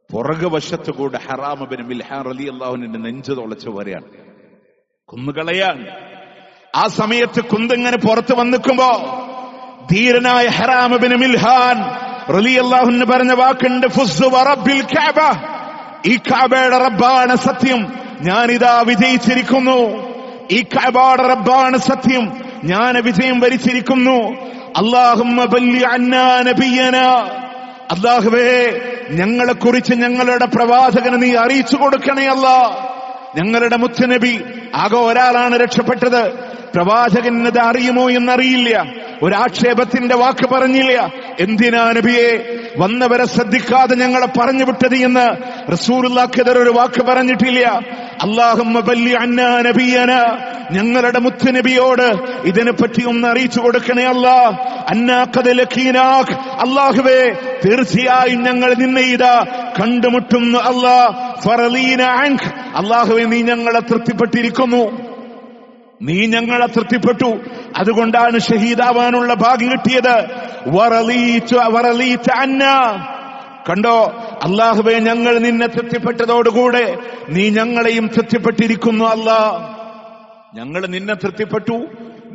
പുറകു വശത്തുകൂടെ ഹറാം ബിൻ മിൽഹാൻ റളിയല്ലാഹു അൻഹുവിന്റെ നെഞ്ചു തുളച്ചു വരെയാണ്, കൊന്നുകളയാണ്. ആ സമയത്ത് കുന്തിങ്ങനെ പുറത്ത് വന്നിക്കുമ്പോ ധീരനായ ഹറാം ബിൻ മിൽഹാൻ റളിയല്ലാഹു അൻഹു പറഞ്ഞ വാക്കുണ്ട്, ഫുസ്സു വറബ്ബിൽ കഅബ. ഈ കഅബയുടെ റബ്ബാണ് സത്യം, ഞാനിതാ വിജയിച്ചിരിക്കുന്നു. ഈ കഅബയുടെ റബ്ബാണ് സത്യം, ഞാൻ വിജയം വരിച്ചിരിക്കുന്നു. അല്ലാഹുമ്മ ബല്ലി അന്നാ നബിയനാ. അല്ലാഹുവേ, ഞങ്ങളെ കുറിച്ച് ഞങ്ങളുടെ പ്രവാചകന് നീ അറിയിച്ചു കൊടുക്കണേ അല്ലാഹ്. ഞങ്ങളുടെ മുത്തുനബി ആകെ ഒരാളാണ് രക്ഷപ്പെട്ടത്. പ്രവാചകനത് അറിയുമോ എന്നറിയില്ല. ഒരാക്ഷേപത്തിന്റെ വാക്ക് പറഞ്ഞില്ല. എന്തിനാ നബിയെ വന്നവരെ ശ്രദ്ധിക്കാതെ ഞങ്ങളെ പറഞ്ഞു വിട്ടത് എന്ന് റസൂലുള്ളാഹിക്കെതിരെ ഒരു വാക്ക് പറഞ്ഞിട്ടില്ല. അല്ലാഹുമ്മ ബല്ലി അന്നാ നബിയന, ഞങ്ങളുടെ മുത്തുനബിയോട് ഇതിനെപ്പറ്റി ഒന്ന് അറിയിച്ചു കൊടുക്കണേ അല്ലാഹ്. അന്നാ ഖദ് ലഖീനാക്, അല്ലാഹുവേ തീർച്ചയായും ഞങ്ങൾ നിന്നെ ഇതാ കണ്ടുമുട്ടുന്നു. അല്ലാഹ് ഫറലീന അൻക്, അല്ലാഹുവേ നീ ഞങ്ങളെ തൃപ്തിപ്പെട്ടിരിക്കുന്നു, നീ ഞങ്ങളെ തൃപ്തിപ്പെട്ടു. അതുകൊണ്ടാണ് ഷഹീദാവാനുള്ള ഭാഗ്യം കിട്ടിയത്. കണ്ടോ, അല്ലാഹുവേ, ഞങ്ങൾ നിന്നെ തൃപ്തിപ്പെട്ടതോടുകൂടെ നീ ഞങ്ങളെയും തൃപ്തിപ്പെട്ടിരിക്കുന്നു. അല്ലാ, ഞങ്ങൾ നിന്നെ തൃപ്തിപ്പെട്ടു,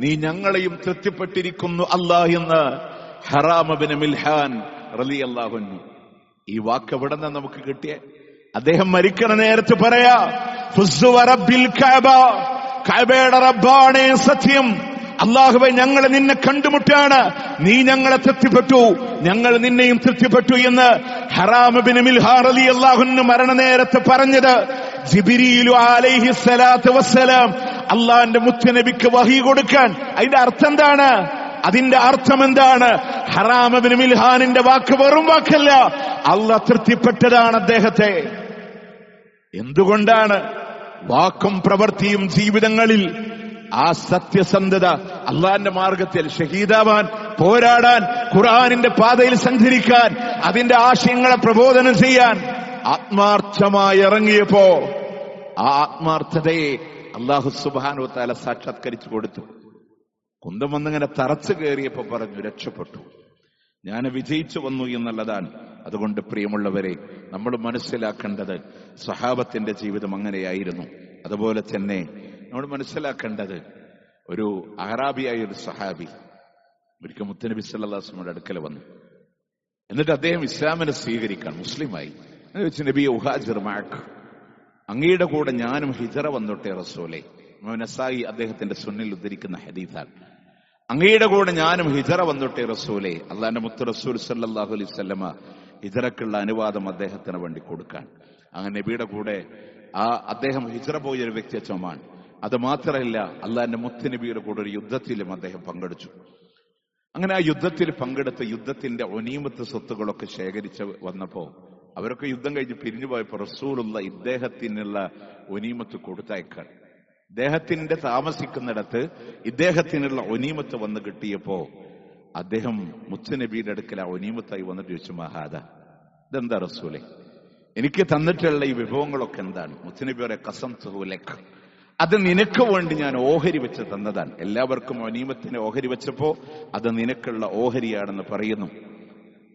നീ ഞങ്ങളെയും തൃപ്തിപ്പെട്ടിരിക്കുന്നു അല്ലാ എന്ന് ഹറാം ഇബ്നു മിൽഹാൻ റളിയല്ലാഹു അൻഹു. ഈ വാക്ക് എവിടെ നിന്ന് നമുക്ക് കിട്ടിയേ? അദ്ദേഹം മരിക്കണ നേരത്ത് പറയാ, ഫുസ്സു വറബ്ബിൽ കഅബ, കഅബയുടെ റബ്ബാണ് സത്യം, അല്ലാഹുവേ, ഞങ്ങൾ നിന്നെ കണ്ടുമുട്ടാണ്, നീ ഞങ്ങളെ തൃപ്തിപ്പെട്ടു, ഞങ്ങൾ നിന്നെയും തൃപ്തിപ്പെട്ടു എന്ന് ഹറാം ഇബ്നു മിൽഹാൻ റളിയല്ലാഹു അൻഹു മരണനേരത്ത് പറഞ്ഞത് ജിബ്രീൽ അലൈഹിസ്സലാത്തു വസ്സലാം അള്ളാന്റെ മുത്തുനബിക്ക് വഹി കൊടുക്കാൻ. അതിന്റെ അർത്ഥം എന്താണ്? അതിന്റെ അർത്ഥം എന്താണ്? ഹറാം ഇബ്നു മിൽഹാനിന്റെ വാക്ക് വെറും വാക്കല്ല, അള്ളാഹ് തൃപ്തിപ്പെട്ടതാണ് അദ്ദേഹത്തെ. എന്തുകൊണ്ടാണ്? വാക്കും പ്രവൃത്തിയും ജീവിതങ്ങളിൽ ആ സത്യസന്ധത, അള്ളാന്റെ മാർഗത്തിൽ ഷഹീദാവാൻ, പോരാടാൻ, ഖുർആനിന്റെ പാതയിൽ സഞ്ചരിക്കാൻ, അതിന്റെ ആശയങ്ങളെ പ്രബോധനം ചെയ്യാൻ ആത്മാർത്ഥമായി ഇറങ്ങിയപ്പോ ആ ആത്മാർത്ഥതയെ അല്ലാഹു സുബ്ഹാനഹു വ തആല സാക്ഷാത്കരിച്ചു കൊടുത്തു. കുന്തം വന്നിങ്ങനെ തറച്ചു കയറിയപ്പോ പറഞ്ഞു, രക്ഷപ്പെട്ടു, ഞാൻ വിജയിച്ചു വന്നു എന്നുള്ളതാണ്. അതുകൊണ്ട് പ്രിയമുള്ളവരെ, നമ്മൾ മനസ്സിലാക്കേണ്ടത് സ്വഹാബത്തിന്റെ ജീവിതം അങ്ങനെയായിരുന്നു. അതുപോലെ തന്നെ നമ്മൾ മനസ്സിലാക്കേണ്ടത്, ഒരു അറാബിയായ ഒരു സഹാബി ഒരിക്കൽ മുത്തനബി സല്ലല്ലാഹു അലൈഹി വസല്ലമയുടെ അടുക്കൽ വന്നു. എന്നിട്ട് അദ്ദേഹം ഇസ്ലാമിനെ സ്വീകരിക്കാൻ മുസ്ലിമായി. വെച്ച് നബിയെ, ഉഹാജിർ മഅക്, അങ്ങയുടെ കൂടെ ഞാനും ഹിജറ വന്നോട്ടെ റസൂലേ. നസായി അദ്ദേഹത്തിന്റെ സുന്നിൽ ഉദ്ധരിക്കുന്ന ഹദീസാണ്. അങ്ങയുടെ കൂടെ ഞാനും ഹിജറ വന്നോട്ടെ റസൂലേ. അള്ളാന്റെ മുത്ത് റസൂൽ സല്ലല്ലാഹു അലൈഹി വസല്ലമ ഹിജറക്കുള്ള അനുവാദം അദ്ദേഹത്തിന് വേണ്ടി കൊടുക്കാൻ. അങ്ങനെ നബിയുടെ കൂടെ അദ്ദേഹം ഹിജറ പോയ ഒരു വ്യക്തിത്വമാണ്. അത് മാത്രമല്ല, അള്ളാന്റെ മുത്ത് നബിയുടെ കൂടെ ഒരു യുദ്ധത്തിലും അദ്ദേഹം പങ്കെടുത്തു. അങ്ങനെ ആ യുദ്ധത്തിൽ പങ്കെടുത്ത യുദ്ധത്തിന്റെ ഒനീമത്ത് സ്വത്തുകളൊക്കെ ശേഖരിച്ച് വന്നപ്പോ അവരൊക്കെ യുദ്ധം കഴിഞ്ഞ് പിരിഞ്ഞു പോയപ്പോ റസൂലുള്ള ഇദ്ദേഹത്തിനുള്ള ഒനീമത്ത് കൊടുത്തയക്കാൻ, ഇദ്ദേഹത്തിന്റെ താമസിക്കുന്നിടത്ത് ഇദ്ദേഹത്തിനുള്ള ഒനീമത്ത് വന്ന് കിട്ടിയപ്പോ അദ്ദേഹം മുത്തുനബിയുടെ അടുക്കൽ ആ ഒനീമത്തായി വന്നിട്ട് ചോദിച്ചു, മഹാദ, ഇതെന്താ റസൂലെ, എനിക്ക് തന്നിട്ടുള്ള ഈ വിഭവങ്ങളൊക്കെ എന്താണ്? മുത്തുനബി പറയാ, ഖസംതുഹു ലക്, അത് നിനക്ക് വേണ്ടി ഞാൻ ഓഹരി വെച്ച് തന്നതാണ്. എല്ലാവർക്കും ഒനീമത്തിന് ഓഹരി വെച്ചപ്പോ അത് നിനക്കുള്ള ഓഹരിയാണെന്ന് പറയുന്നു.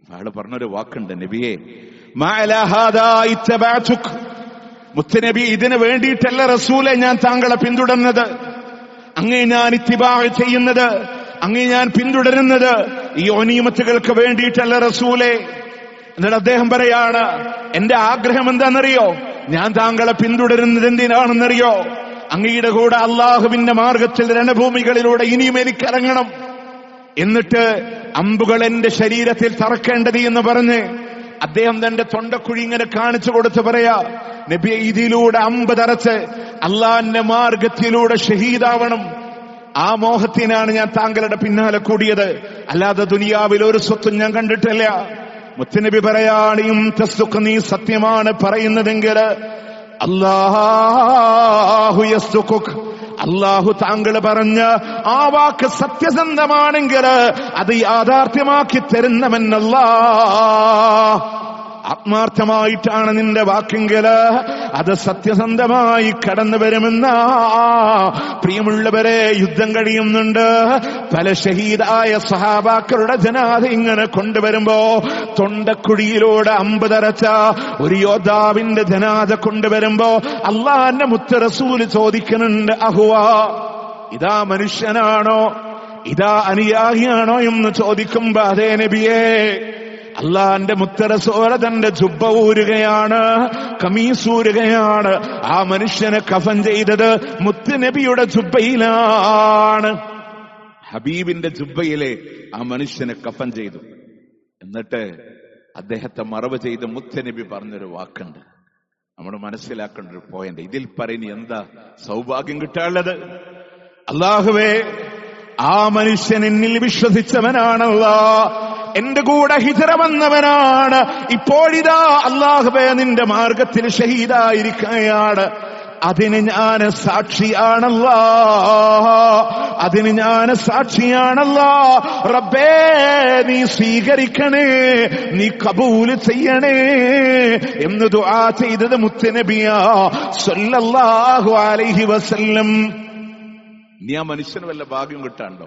അയാള് പറഞ്ഞൊരു വാക്കുണ്ട്, നബിയെ, മുത്തുനബി, ഇതിനു വേണ്ടിയിട്ടല്ല റസൂലെ ഞാൻ താങ്കളെ പിന്തുടർന്നത്, അങ്ങേ ഞാൻ ഇത്തിബാ ചെയ്യുന്നത്, അങ്ങേ ഞാൻ പിന്തുടരുന്നത് ഈ ഒനീമത്തുകൾക്ക് വേണ്ടിയിട്ടല്ല റസൂലെ. എന്നിട്ട് അദ്ദേഹം പറയാണ്, എന്റെ ആഗ്രഹം എന്താണെന്നറിയോ? ഞാൻ താങ്കളെ പിന്തുടരുന്നത് എന്തിനാണെന്നറിയോ? അങ്ങയുടെ കൂടെ അള്ളാഹുവിന്റെ മാർഗത്തിൽ രണഭൂമികളിലൂടെ ഇനിയും എനിക്കിറങ്ങണം, എന്നിട്ട് അമ്പുകൾ എന്റെ ശരീരത്തിൽ തറക്കേണ്ടത് എന്ന് പറഞ്ഞ് അദ്ദേഹം തന്റെ തൊണ്ടക്കുഴി ഇങ്ങനെ കാണിച്ചു കൊടുത്ത് പറയാ, നബിയെ, ഇതിലൂടെ അമ്പ് തറച്ച് അള്ളാന്റെ മാർഗത്തിലൂടെ ഷഹീദാവണം, ആ മോഹത്തിനാണ് ഞാൻ താങ്കളുടെ പിന്നാലെ കൂടിയത്, അല്ലാതെ ദുനിയാവിൽ ഒരു സ്വത്തും ഞാൻ കണ്ടിട്ടില്ല. മുത്തുനബി പറയാണ്, നീ സത്യമാണ് പറയുന്നതെങ്കിൽ അല്ലാഹു യസ്തുഖുക്, അല്ലാഹു താങ്കൾ പറഞ്ഞ ആ വാക്ക് സത്യസന്ധമാണെങ്കിൽ അത് യാഥാർത്ഥ്യമാക്കി തരുന്നവനല്ലാഹ്. ആത്മാർത്ഥമായിട്ടാണ് നിന്റെ വാക്കെങ്കിൽ അത് സത്യസന്ധമായി കടന്നു വരുമെന്ന. പ്രിയമുള്ളവരെ, യുദ്ധം കഴിയുന്നുണ്ട്. പല ഷഹീദായ സഹാബാക്കളുടെ ജനാദ ഇങ്ങനെ കൊണ്ടുവരുമ്പോ തൊണ്ടക്കുഴിയിലൂടെ അമ്പ് തറച്ച ഒരു യോദ്ധാവിന്റെ ജനാദ കൊണ്ടുവരുമ്പോ അള്ളാന്റെ മുത്ത് റസൂല് ചോദിക്കുന്നുണ്ട്, അഹുവാ, ഇതാ മനുഷ്യനാണോ, ഇതാ അനുയായിയാണോ എന്ന് ചോദിക്കുമ്പോ, അതേ നബിയേ, അള്ളാന്റെ മുത്തറസോല തന്റെ ജുബ്ബ ഊരുകയാണ്, കമീസൂരുകയാണ്. ആ മനുഷ്യനെ കഫൻ ചെയ്തത് മുത്തുനബിയുടെ ജുബ്ബയിലാണ്. ഹബീബിന്റെ ജുബ്ബയിലെ ആ മനുഷ്യനെ കഫൻ ചെയ്തു. എന്നിട്ട് അദ്ദേഹത്തെ മറവ് ചെയ്ത് മുത്തുനബി പറഞ്ഞൊരു വാക്കുണ്ട്, നമ്മൾ മനസ്സിലാക്കേണ്ട ഒരു പോയിന്റ്. ഇതിൽ പറയുന്ന എന്താ സൗഭാഗ്യം കിട്ടാനുള്ളത്? അല്ലാഹുവേ, ആ മനുഷ്യൻ എന്നിൽ വിശ്വസിച്ചവനാണല്ലോ, എന്റെ കൂടെ ഹിജറ വന്നവനാണ്, ഇപ്പോഴിതാ അല്ലാഹുവേ നിന്റെ മാർഗത്തിൽ ഷഹീദായിരിക്കുകയാണ്, അതിന് ഞാൻ സാക്ഷിയാണല്ലോ, അതിന് ഞാൻ സാക്ഷിയാണല്ലോ. റബ്ബേ, നീ സ്വീകരിക്കണേ, നീ കബൂൽ ചെയ്യണേ എന്ന് ദുആ ചെയ്തത് മുത്തുനബിയാ സല്ലല്ലാഹു അലൈഹി വസല്ലം. ഇനി ആ മനുഷ്യന് വല്ല ഭാഗ്യം കിട്ടാണ്ടോ?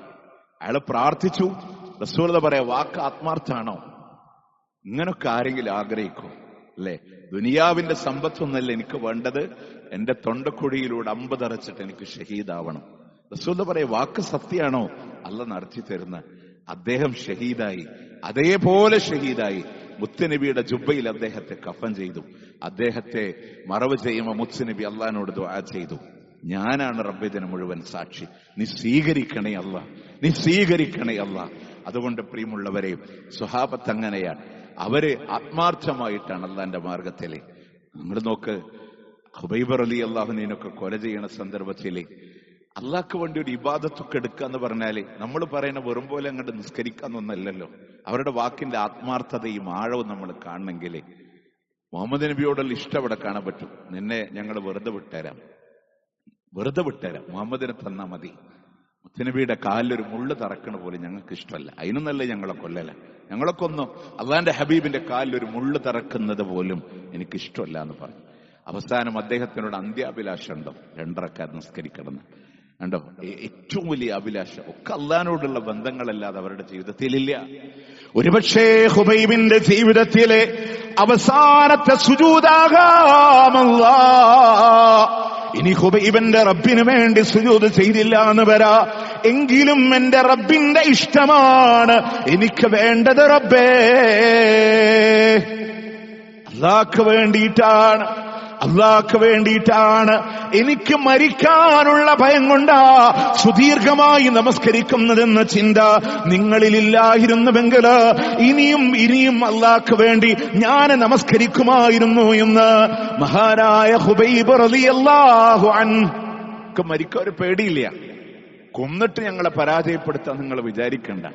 അയാള് പ്രാർത്ഥിച്ചു. റസൂൽ പറയാ, വാക്ക് ആത്മാർത്ഥാണോ? ഇങ്ങനൊക്കെ ആരെങ്കിലും ആഗ്രഹിക്കും അല്ലെ? ദുനിയാവിന്റെ സമ്പത്തൊന്നല്ല എനിക്ക് വേണ്ടത്, എന്റെ തൊണ്ടക്കുഴിയിലൂടെ അമ്പ് തറച്ചിട്ട് എനിക്ക് ഷഹീദാവണം. റസൂൽ പറയാ, വാക്ക് സത്യാണോ? അല്ല നടത്തി തരുന്ന. അദ്ദേഹം ഷഹീദായി. അതേപോലെ ഷഹീദായി. മുത്തുനബിയുടെ ജുബ്ബയിൽ അദ്ദേഹത്തെ കഫൻ ചെയ്തു. അദ്ദേഹത്തെ മറവ് ചെയ്യുമ്പോൾ മുത്തുനബി അള്ളാഹിനോട് ദുആ ചെയ്തു, ഞാനാണ് റബ്ബിന് മുഴുവൻ സാക്ഷി, നീ സ്വീകരിക്കണേ അല്ല, നീ സ്വീകരിക്കണേ അല്ല. അതുകൊണ്ട് പ്രിയമുള്ളവരെ, സ്വഹാബത്ത് അങ്ങനെയാണ്. അവര് ആത്മാർത്ഥമായിട്ടാണ് അള്ളാന്റെ മാർഗത്തിലെ. നമ്മൾ നോക്ക്, ഖുബൈബ് റളിയല്ലാഹു അൻഹുവിനൊക്കെ കൊല ചെയ്യണ സന്ദർഭത്തില് അള്ളാഹ്ക്ക് വേണ്ടി ഒരു ഇബാദത്തൊക്കെ എടുക്കുക എന്ന് പറഞ്ഞാല് നമ്മൾ പറയുന്ന വെറും പോലെ അങ്ങോട്ട് നിസ്കരിക്കാന്നൊന്നല്ലല്ലോ. അവരുടെ വാക്കിന്റെ ആത്മാർത്ഥതയും ആഴവും നമ്മൾ കാണണമെങ്കിൽ മുഹമ്മദ് നബിയോടുള്ള ഇഷ്ടം അവിടെ കാണാൻ പറ്റും. നിന്നെ ഞങ്ങൾ വെറുതെ വിട്ടുതരാം, മുഹമ്മദിനെ തന്നാ മതി. മുത്തുനബിയുടെ കാലിലൊരു മുള്ളു തറക്കണ പോലെ ഞങ്ങൾക്ക് ഇഷ്ടമല്ല, അതിനൊന്നല്ല ഞങ്ങളെ കൊല്ലല, ഞങ്ങളൊക്കെ ഒന്നോ അള്ളാന്റെ ഹബീബിന്റെ കാലിലൊരു മുള്ളു തറക്കുന്നത് പോലും എനിക്ക് ഇഷ്ടമല്ല എന്ന് പറഞ്ഞു. അവസാനം അദ്ദേഹത്തിനോട് അന്ത്യാഭിലാഷം ഉണ്ടോ? 2 റക്അത്ത് നിസ്കരിക്കണം കണ്ടോ? ഏറ്റവും വലിയ അഭിലാഷം ഒക്കെ അള്ളാഹിനോടുള്ള ബന്ധങ്ങളല്ലാതെ അവരുടെ ജീവിതത്തിലില്ല. ഒരുപക്ഷേ ഹുബൈബിന്റെ ജീവിതത്തിലെ അവസാനത്തെ സുജൂദാകാമല്ലാ, ഇനി ഹുബൈബിന്റെ റബ്ബിന് വേണ്ടി സുജൂദ് ചെയ്തില്ല എന്ന് വരാ, എങ്കിലും എന്റെ റബ്ബിന്റെ ഇഷ്ടമാണ് എനിക്ക് വേണ്ടത്. റബ്ബേ, അള്ളാഹ്ക്ക് വേണ്ടിയിട്ടാണ് എനിക്ക് മരിക്കാനുള്ള ഭയം കൊണ്ടാ സുദീർഘമായി നമസ്കരിക്കുന്നതെന്ന ചിന്ത നിങ്ങളിലില്ലായിരുന്നുവെങ്കിൽ ഇനിയും അള്ളാഹ്ക്ക് വേണ്ടി ഞാൻ നമസ്കരിക്കുമായിരുന്നു എന്ന് മഹാനായ ഹുബൈബ് റളിയല്ലാഹു അൻഹു മരിക്കാൻ ഒരു പേടിയില്ല. കൊന്നിട്ട് ഞങ്ങളെ പരാജയപ്പെടുത്താൻ നിങ്ങൾ വിചാരിക്കണ്ട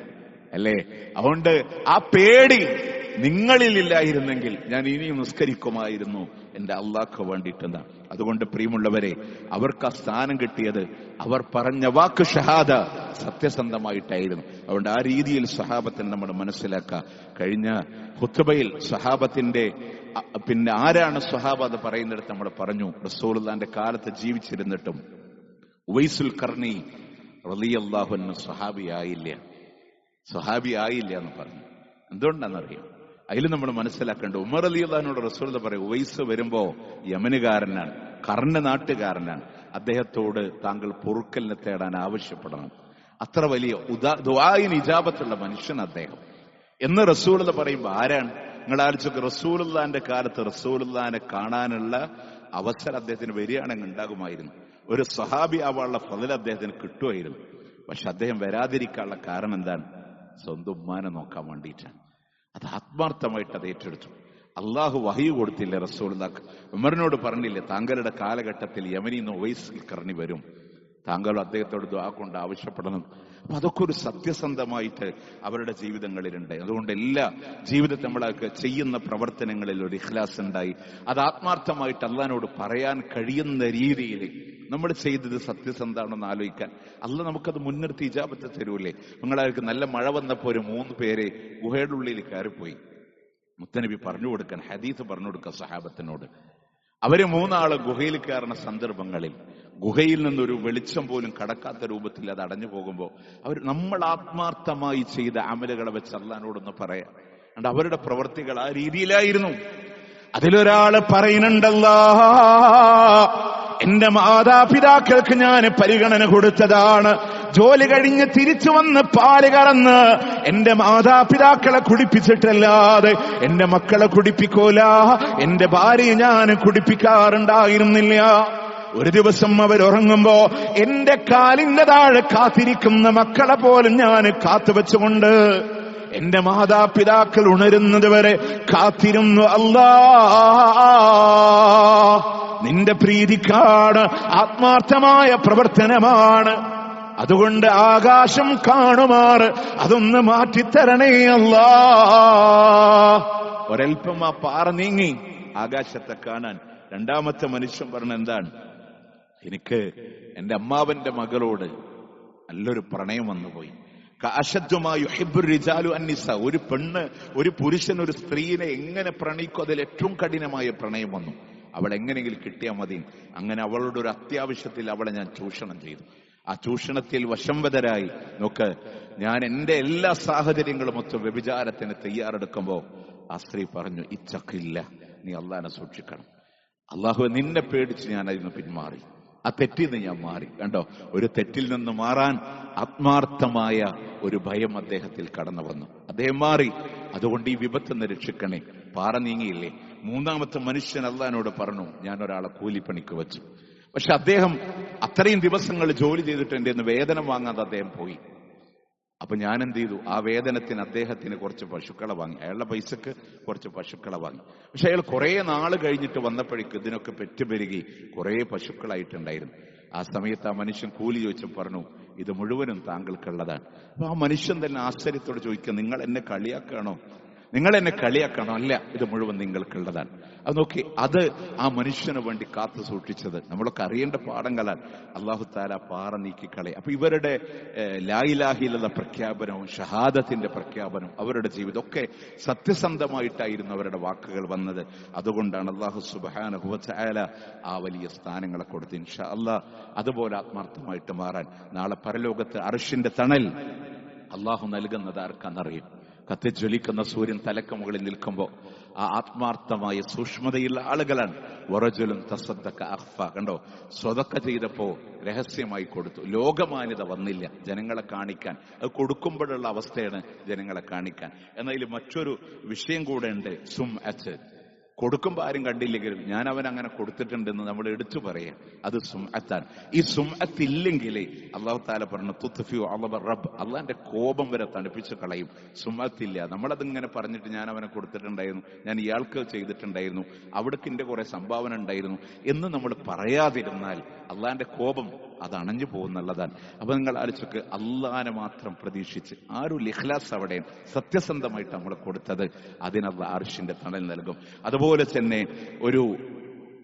അല്ലേ? അതുകൊണ്ട് ആ പേടി നിങ്ങളിലില്ലായിരുന്നെങ്കിൽ ഞാൻ ഇനിയും നിസ്കരിക്കുമായിരുന്നു എന്റെ അള്ളാഹ്ക്ക് വേണ്ടിയിട്ടെന്ന്. അതുകൊണ്ട് പ്രിയമുള്ളവരെ, അവർക്ക് ആ സ്ഥാനം കിട്ടിയത് അവർ പറഞ്ഞ വാക്ക് ഷഹാദ സത്യസന്ധമായിട്ടായിരുന്നു. അതുകൊണ്ട് ആ രീതിയിൽ സഹാബത്തിനെ നമ്മൾ മനസ്സിലാക്കുക. കഴിഞ്ഞ ഖുത്ബയിൽ സഹാബത്തിന്റെ ആരാണ് സഹാബ എന്ന് പറയുന്നിടത്ത് നമ്മൾ പറഞ്ഞു, റസൂലുള്ളാഹിന്റെ കാലത്ത് ജീവിച്ചിരുന്നിട്ടും ഉവൈസുൽ ഖർനി റളിയല്ലാഹു അൻഹു സ്വഹാബി ആയില്ല എന്ന് പറഞ്ഞു. എന്തുകൊണ്ടാണെന്നറിയാം? അതിൽ നമ്മൾ മനസ്സിലാക്കേണ്ട, ഉമർ റളിയല്ലാഹു അൻഹു റസൂൽ പറയും, ഉവൈസ് വരുമ്പോ യമനുകാരനാണ്, കർണ നാട്ടുകാരനാണ്, അദ്ദേഹത്തോട് താങ്കൾ പൊറുക്കലിനെ തേടാൻ ആവശ്യപ്പെടണം. അത്ര വലിയ ദുആഇന് ഇജാബത്തുള്ള മനുഷ്യൻ അദ്ദേഹം എന്ന് റസൂൽ പറയുമ്പോ ആരാണ്? നിങ്ങൾ ആലോചിച്ചൊക്കെ, റസൂലുള്ളാഹിന്റെ കാലത്ത് റസൂലുള്ളാഹിനെ കാണാനുള്ള അവസരം അദ്ദേഹത്തിന് വരികയാണെങ്കിൽ ഉണ്ടാകുമായിരുന്നു. ഒരു സ്വഹാബി ആവാനുള്ള ഫള് അദ്ദേഹത്തിന് കിട്ടുമായിരുന്നു. പക്ഷെ അദ്ദേഹം വരാതിരിക്കാനുള്ള കാരണം എന്താണ്? സ്വന്തം ഉമ്മാനെ നോക്കാൻ വേണ്ടിയിട്ടാണ്. അത് ആത്മാർത്ഥമായിട്ട് അത് ഏറ്റെടുത്തു. അള്ളാഹു വഹി കൊടുത്തില്ല റസൂലുള്ളാഹിക്ക്. ഉമറിനോട് പറഞ്ഞില്ലേ, താങ്കളുടെ കാലഘട്ടത്തിൽ യമനിന്ന് ഉവൈസുൽ ഖർനി വരും, താങ്കൾ അദ്ദേഹത്തോട് ദുആ കൊണ്ട് ആവശ്യപ്പെടണം. അപ്പൊ അതൊക്കെ ഒരു സത്യസന്ധമായിട്ട് അവരുടെ ജീവിതങ്ങളിലുണ്ട്. അതുകൊണ്ട് എല്ലാ ജീവിതത്തിൽ നമ്മളൊക്കെ ചെയ്യുന്ന പ്രവർത്തനങ്ങളിൽ ഒരു ഇഖ്ലാസ് ഉണ്ടായി, അത് ആത്മാർത്ഥമായിട്ട് അള്ളാഹിനോട് പറയാൻ കഴിയുന്ന രീതിയിൽ നമ്മൾ ചെയ്തത് സത്യസന്ധാണെന്ന് ആലോചിക്കാൻ അള്ളാഹ് നമുക്കത് മുൻനിർത്തി ഇജാബത്ത് തരൂലേ? നിങ്ങളാർക്ക് നല്ല മഴ വന്നപ്പോ ഒരു 3 പേര് ഗുഹയുടെ ഉള്ളിൽ കയറിപ്പോയി. മുത്തനബി പറഞ്ഞു കൊടുക്കാൻ, ഹദീസ് പറഞ്ഞു കൊടുക്കുക സഹാബത്തിനോട്. അവര് 3 ആള് ഗുഹയിൽ കയറുന്ന സന്ദർഭങ്ങളിൽ ഗുഹയിൽ നിന്നൊരു വെളിച്ചം പോലും കടക്കാത്ത രൂപത്തിൽ അത് അടഞ്ഞു പോകുമ്പോ നമ്മൾ ആത്മാർത്ഥമായി ചെയ്ത അമലുകളെ വെച്ച് അള്ളാഹിനോടൊന്ന് പറയാം. അതുകൊണ്ട് അവരുടെ പ്രവർത്തികൾ ആ രീതിയിലായിരുന്നു. അതിലൊരാള് പറയുന്നുണ്ടല്ലോ, എന്റെ മാതാപിതാക്കൾക്ക് ഞാൻ പരിഗണന കൊടുത്തതാണ്. ജോലി കഴിഞ്ഞ് തിരിച്ചു വന്ന് പാല് കറന്ന് എന്റെ മാതാപിതാക്കളെ കുടിപ്പിച്ചിട്ടല്ലാതെ എന്റെ മക്കളെ കുടിപ്പിക്കൂല, എന്റെ ഭാര്യയെ ഞാൻ കുടിപ്പിക്കാറുണ്ടായിരുന്നില്ല. ഒരു ദിവസം അവരുറങ്ങുമ്പോ എന്റെ കാലിന്റെ താഴെ കാത്തിരിക്കുന്ന മക്കളെ പോലും ഞാൻ കാത്തുവെച്ചുകൊണ്ട് എന്റെ മാതാപിതാക്കൾ ഉണരുന്നത് വരെ കാത്തിരുന്നു. അല്ലാ, നിന്റെ പ്രീതിക്കാണ്, ആത്മാർത്ഥമായ പ്രവർത്തനമാണ്. അതുകൊണ്ട് ആകാശം കാണുമാറ് അതൊന്ന് മാറ്റിത്തരണേ അല്ലാ. ഒരൽപ്പം ആ പാറ നീങ്ങി ആകാശത്തെ കാണാൻ രണ്ടാമത്തെ മനുഷ്യൻ പറഞ്ഞ എന്താണ്? എനിക്ക് എന്റെ അമ്മാവന്റെ മകളോട് നല്ലൊരു പ്രണയം വന്നുപോയി. ഒരു പെണ്ണ്, ഒരു പുരുഷൻ ഒരു സ്ത്രീനെ എങ്ങനെ പ്രണയിക്കും, അതിൽ ഏറ്റവും കഠിനമായ പ്രണയം വന്നു. അവൾ എങ്ങനെയെങ്കിലും കിട്ടിയാൽ മതി. അങ്ങനെ അവളുടെ ഒരു അത്യാവശ്യത്തിൽ അവളെ ഞാൻ ചൂഷണം ചെയ്തു. ആ ചൂഷണത്തിൽ വശംവദരായി. നോക്ക്, ഞാൻ എന്റെ എല്ലാ സാഹചര്യങ്ങളും ഒത്ത് വ്യഭിചാരത്തിന് തയ്യാറെടുക്കുമ്പോ ആ സ്ത്രീ പറഞ്ഞു, ഇച്ചക്കില്ല, നീ അള്ളാനെ സൂക്ഷിക്കണം. അള്ളാഹു നിന്നെ പേടിച്ച് ഞാൻ അതിന് പിന്മാറി, ആ തെറ്റിൽ നിന്ന് ഞാൻ മാറി. കണ്ടോ, ഒരു തെറ്റിൽ നിന്ന് മാറാൻ ആത്മാർത്ഥമായ ഒരു ഭയം അദ്ദേഹത്തിൽ കടന്നു വന്നു. അദ്ദേഹം മാറി. അതുകൊണ്ട് ഈ വിപത്ത് നിന്ന് രക്ഷിക്കണേ. പാറ നീങ്ങിയില്ലേ? മൂന്നാമത്തെ മനുഷ്യൻ അള്ളാഹിനോട് പറഞ്ഞു, ഞാൻ ഒരാളെ കൂലിപ്പണിക്ക് വെച്ചു. പക്ഷെ അദ്ദേഹം അത്രയും ദിവസങ്ങൾ ജോലി ചെയ്തിട്ട് എന്റെ നിന്ന് വേതനം വാങ്ങാതെ അദ്ദേഹം പോയി. അപ്പൊ ഞാൻ എന്ത് ചെയ്തു? ആ വേതനത്തിന് അദ്ദേഹത്തിന് കുറച്ച് പശുക്കളെ വാങ്ങി, അയാളുടെ പൈസക്ക് കുറച്ച് പശുക്കളെ വാങ്ങി. പക്ഷെ അയാൾ കുറെ നാൾ കഴിഞ്ഞിട്ട് വന്നപ്പോഴേക്ക് ഇതിനൊക്കെ പെറ്റുപെരുകി കുറെ പശുക്കളായിട്ടുണ്ടായിരുന്നു. ആ സമയത്ത് ആ മനുഷ്യൻ കൂലി ചോദിച്ചു പറഞ്ഞു, ഇത് മുഴുവനും താങ്കൾക്കുള്ളതാണ്. അപ്പൊ ആ മനുഷ്യൻ തന്നെ ആശ്ചര്യത്തോട് ചോദിക്കുക, നിങ്ങൾ എന്നെ കളിയാക്കണോ? അല്ല, ഇത് മുഴുവൻ നിങ്ങൾക്കുള്ളതാണ്. അത് നോക്കി, അത് ആ മനുഷ്യന് വേണ്ടി കാത്തു സൂക്ഷിച്ചത് നമ്മളൊക്കെ അറിയേണ്ട പാഠങ്ങളാണ്. അല്ലാഹു തആല പാറ നീക്കിക്കളെ. അപ്പൊ ഇവരുടെ ലാ ഇലാഹ ഇല്ലല്ലാഹ് പ്രഖ്യാപനവും ഷഹാദത്തിന്റെ പ്രഖ്യാപനവും അവരുടെ ജീവിതം ഒക്കെ സത്യസന്ധമായിട്ടായിരുന്നു അവരുടെ വാക്കുകൾ വന്നത്. അതുകൊണ്ടാണ് അല്ലാഹു സുബ്ഹാനഹു വ തആല ആ വലിയ സ്ഥാനങ്ങളെ കൊടുത്ത്. ഇൻഷാ അല്ലാഹ് അതുപോലെ ആത്മാർത്ഥമായിട്ട് മാറാൻ നാളെ പരലോകത്ത് അർശിന്റെ തണൽ അല്ലാഹു നൽകുന്നത് ആർക്കാന്നറിയും? കത്തിജ്വലിക്കുന്ന സൂര്യൻ തലക്ക് മുകളിൽ നിൽക്കുമ്പോൾ ആ ആത്മാർത്ഥമായ സൂക്ഷ്മതയുള്ള ആളുകളാണ്. വറജുലുൻ തസദ്ദഖ അഖ്ഫ. കണ്ടോ, സ്വതക്ക ചെയ്തപ്പോ രഹസ്യമായി കൊടുത്തു. ലോകമാന്യത വന്നില്ല ജനങ്ങളെ കാണിക്കാൻ. അത് കൊടുക്കുമ്പോഴുള്ള അവസ്ഥയാണ് ജനങ്ങളെ കാണിക്കാൻ. എന്നാൽ മറ്റൊരു വിഷയം കൂടെ ഉണ്ട്, സുംഅത്ത്. കൊടുക്കുമ്പോൾ ആരും കണ്ടില്ലെങ്കിലും ഞാൻ അവൻ അങ്ങനെ കൊടുത്തിട്ടുണ്ടെന്ന് നമ്മൾ എടുത്തു പറയാം. അത് സുംഅത്താണ്. ഈ സുംഅത്ത് ഇല്ലെങ്കിലേ അല്ലാഹു തആല പറഞ്ഞു, തുത്ഫിഉ അളബ റബ്ബ്, അള്ളാന്റെ കോപം വരെ തണുപ്പിച്ച് കളയും. സുംഅത്തില്ല. നമ്മളതിങ്ങനെ പറഞ്ഞിട്ട് ഞാൻ അവനെ കൊടുത്തിട്ടുണ്ടായിരുന്നു, ഞാൻ ഇയാൾക്ക് ചെയ്തിട്ടുണ്ടായിരുന്നു, അവിടേക്ക് എന്റെ കുറെ സംഭാവന ഉണ്ടായിരുന്നു എന്ന് നമ്മൾ പറയാതിരുന്നാൽ അള്ളാന്റെ കോപം അത് അണഞ്ഞു പോകുന്നുള്ളതാണ്. അപ്പൊ നിങ്ങൾ ആലോചിച്ചൊക്കെ, അള്ളാനെ മാത്രം പ്രതീക്ഷിച്ച് ആ ഒരു ഇഖ്ലാസ് അവിടെ സത്യസന്ധമായിട്ട് നമ്മൾ കൊടുത്തത് അതിനുള്ള അർശിന്റെ തണൽ നൽകും. അതുപോലെ തന്നെ ഒരു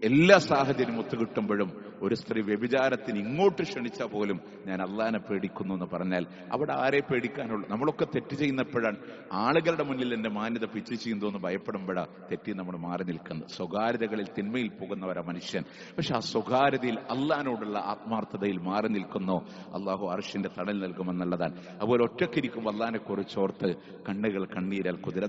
എല്ലാ സാഹചര്യം ഒത്തുകിട്ടുമ്പോഴും ഒരു സ്ത്രീ വ്യഭിചാരത്തിന് ഇങ്ങോട്ട് ക്ഷണിച്ചാൽ പോലും ഞാൻ അള്ളാനെ പേടിക്കുന്നു എന്ന് പറഞ്ഞാൽ അവിടെ ആരെ പേടിക്കാനുള്ളൂ? നമ്മളൊക്കെ തെറ്റ് ചെയ്യുന്നപ്പോഴാണ് ആളുകളുടെ മുന്നിൽ എന്റെ മാന്യത പിച്ചു ചെയ്യുന്നതെന്ന് ഭയപ്പെടുമ്പോഴാണ് തെറ്റി നമ്മൾ മാറി നിൽക്കുന്നത്. സ്വകാര്യതകളിൽ തിന്മയിൽ പോകുന്നവരാ മനുഷ്യൻ. പക്ഷെ ആ സ്വകാര്യതയിൽ അള്ളാനോടുള്ള ആത്മാർത്ഥതയിൽ മാറി നിൽക്കുന്നോ അള്ളാഹു അർശിന്റെ തണൽ നൽകുമെന്നുള്ളതാണ്. അതുപോലെ ഒറ്റക്കിരിക്കുമ്പോൾ അള്ളാനെ കുറിച്ചോർത്ത് കണ്ണുകൾ കണ്ണീരാൽ കുതിര.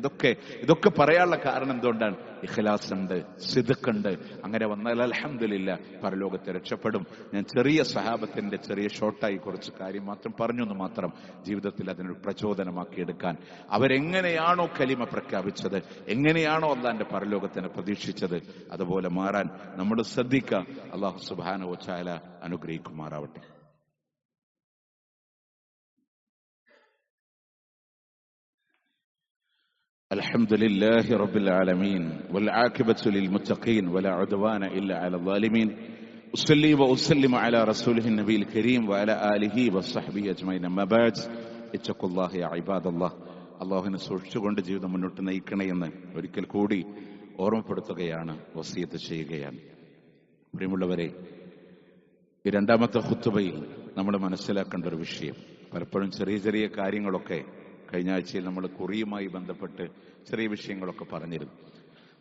ഇതൊക്കെ പറയാനുള്ള കാരണം എന്തുകൊണ്ടാണ്? ഇഖ്ലാസ് ഉണ്ട്, സിദ്ഖുണ്ട്. അങ്ങനെ വന്നാൽ അൽഹംദുലില്ലാ പരലോകത്തെ രക്ഷപ്പെടും. ഞാൻ ചെറിയ സഹാബത്തിന്റെ ചെറിയ ഷോർട്ടായി കുറച്ച് കാര്യം മാത്രം പറഞ്ഞു എന്ന് മാത്രം, ജീവിതത്തിൽ അതിനൊരു പ്രചോദനമാക്കി എടുക്കാൻ. അവരെങ്ങനെയാണോ കലിമ പ്രഖ്യാപിച്ചത്, എങ്ങനെയാണോ അള്ളാന്റെ പരലോകത്തിനെ പ്രതീക്ഷിച്ചത്, അതുപോലെ മാറാൻ നമ്മൾ ശ്രദ്ധിക്കുക. അല്ലാഹു സുബ്ഹാനഹു വ തആല അനുഗ്രഹിക്കുമാറാവട്ടെ. الحمد لله رب العالمين والعاقبة للمتقين ولا عدوان إلا على الظالمين. أصلي وأسلم على رسوله النبي الكريم وعلى آله وصحبه أجمعين. أما بعد اتقوا الله يا عباد الله. അള്ളാഹുവിനെ സൂക്ഷിച്ചുകൊണ്ട് ജീവിതം മുന്നോട്ട് നയിക്കണമെന്ന് ഒരിക്കൽ കൂടി ഓർമ്മപ്പെടുത്തുകയാണ്, വസിയത്ത് ചെയ്യുകയാണ്. പ്രിയമുള്ളവരെ, ഈ രണ്ടാമത്തെ ഖുത്ബയിൽ നമ്മൾ മനസ്സിലാക്കേണ്ട ഒരു വിഷയം, പലപ്പോഴും ചെറിയ ചെറിയ കാര്യങ്ങളൊക്കെ കഴിഞ്ഞ ആഴ്ചയിൽ നമ്മൾ കുറിയുമായി ബന്ധപ്പെട്ട് ചെറിയ വിഷയങ്ങളൊക്കെ പറഞ്ഞിരുന്നു.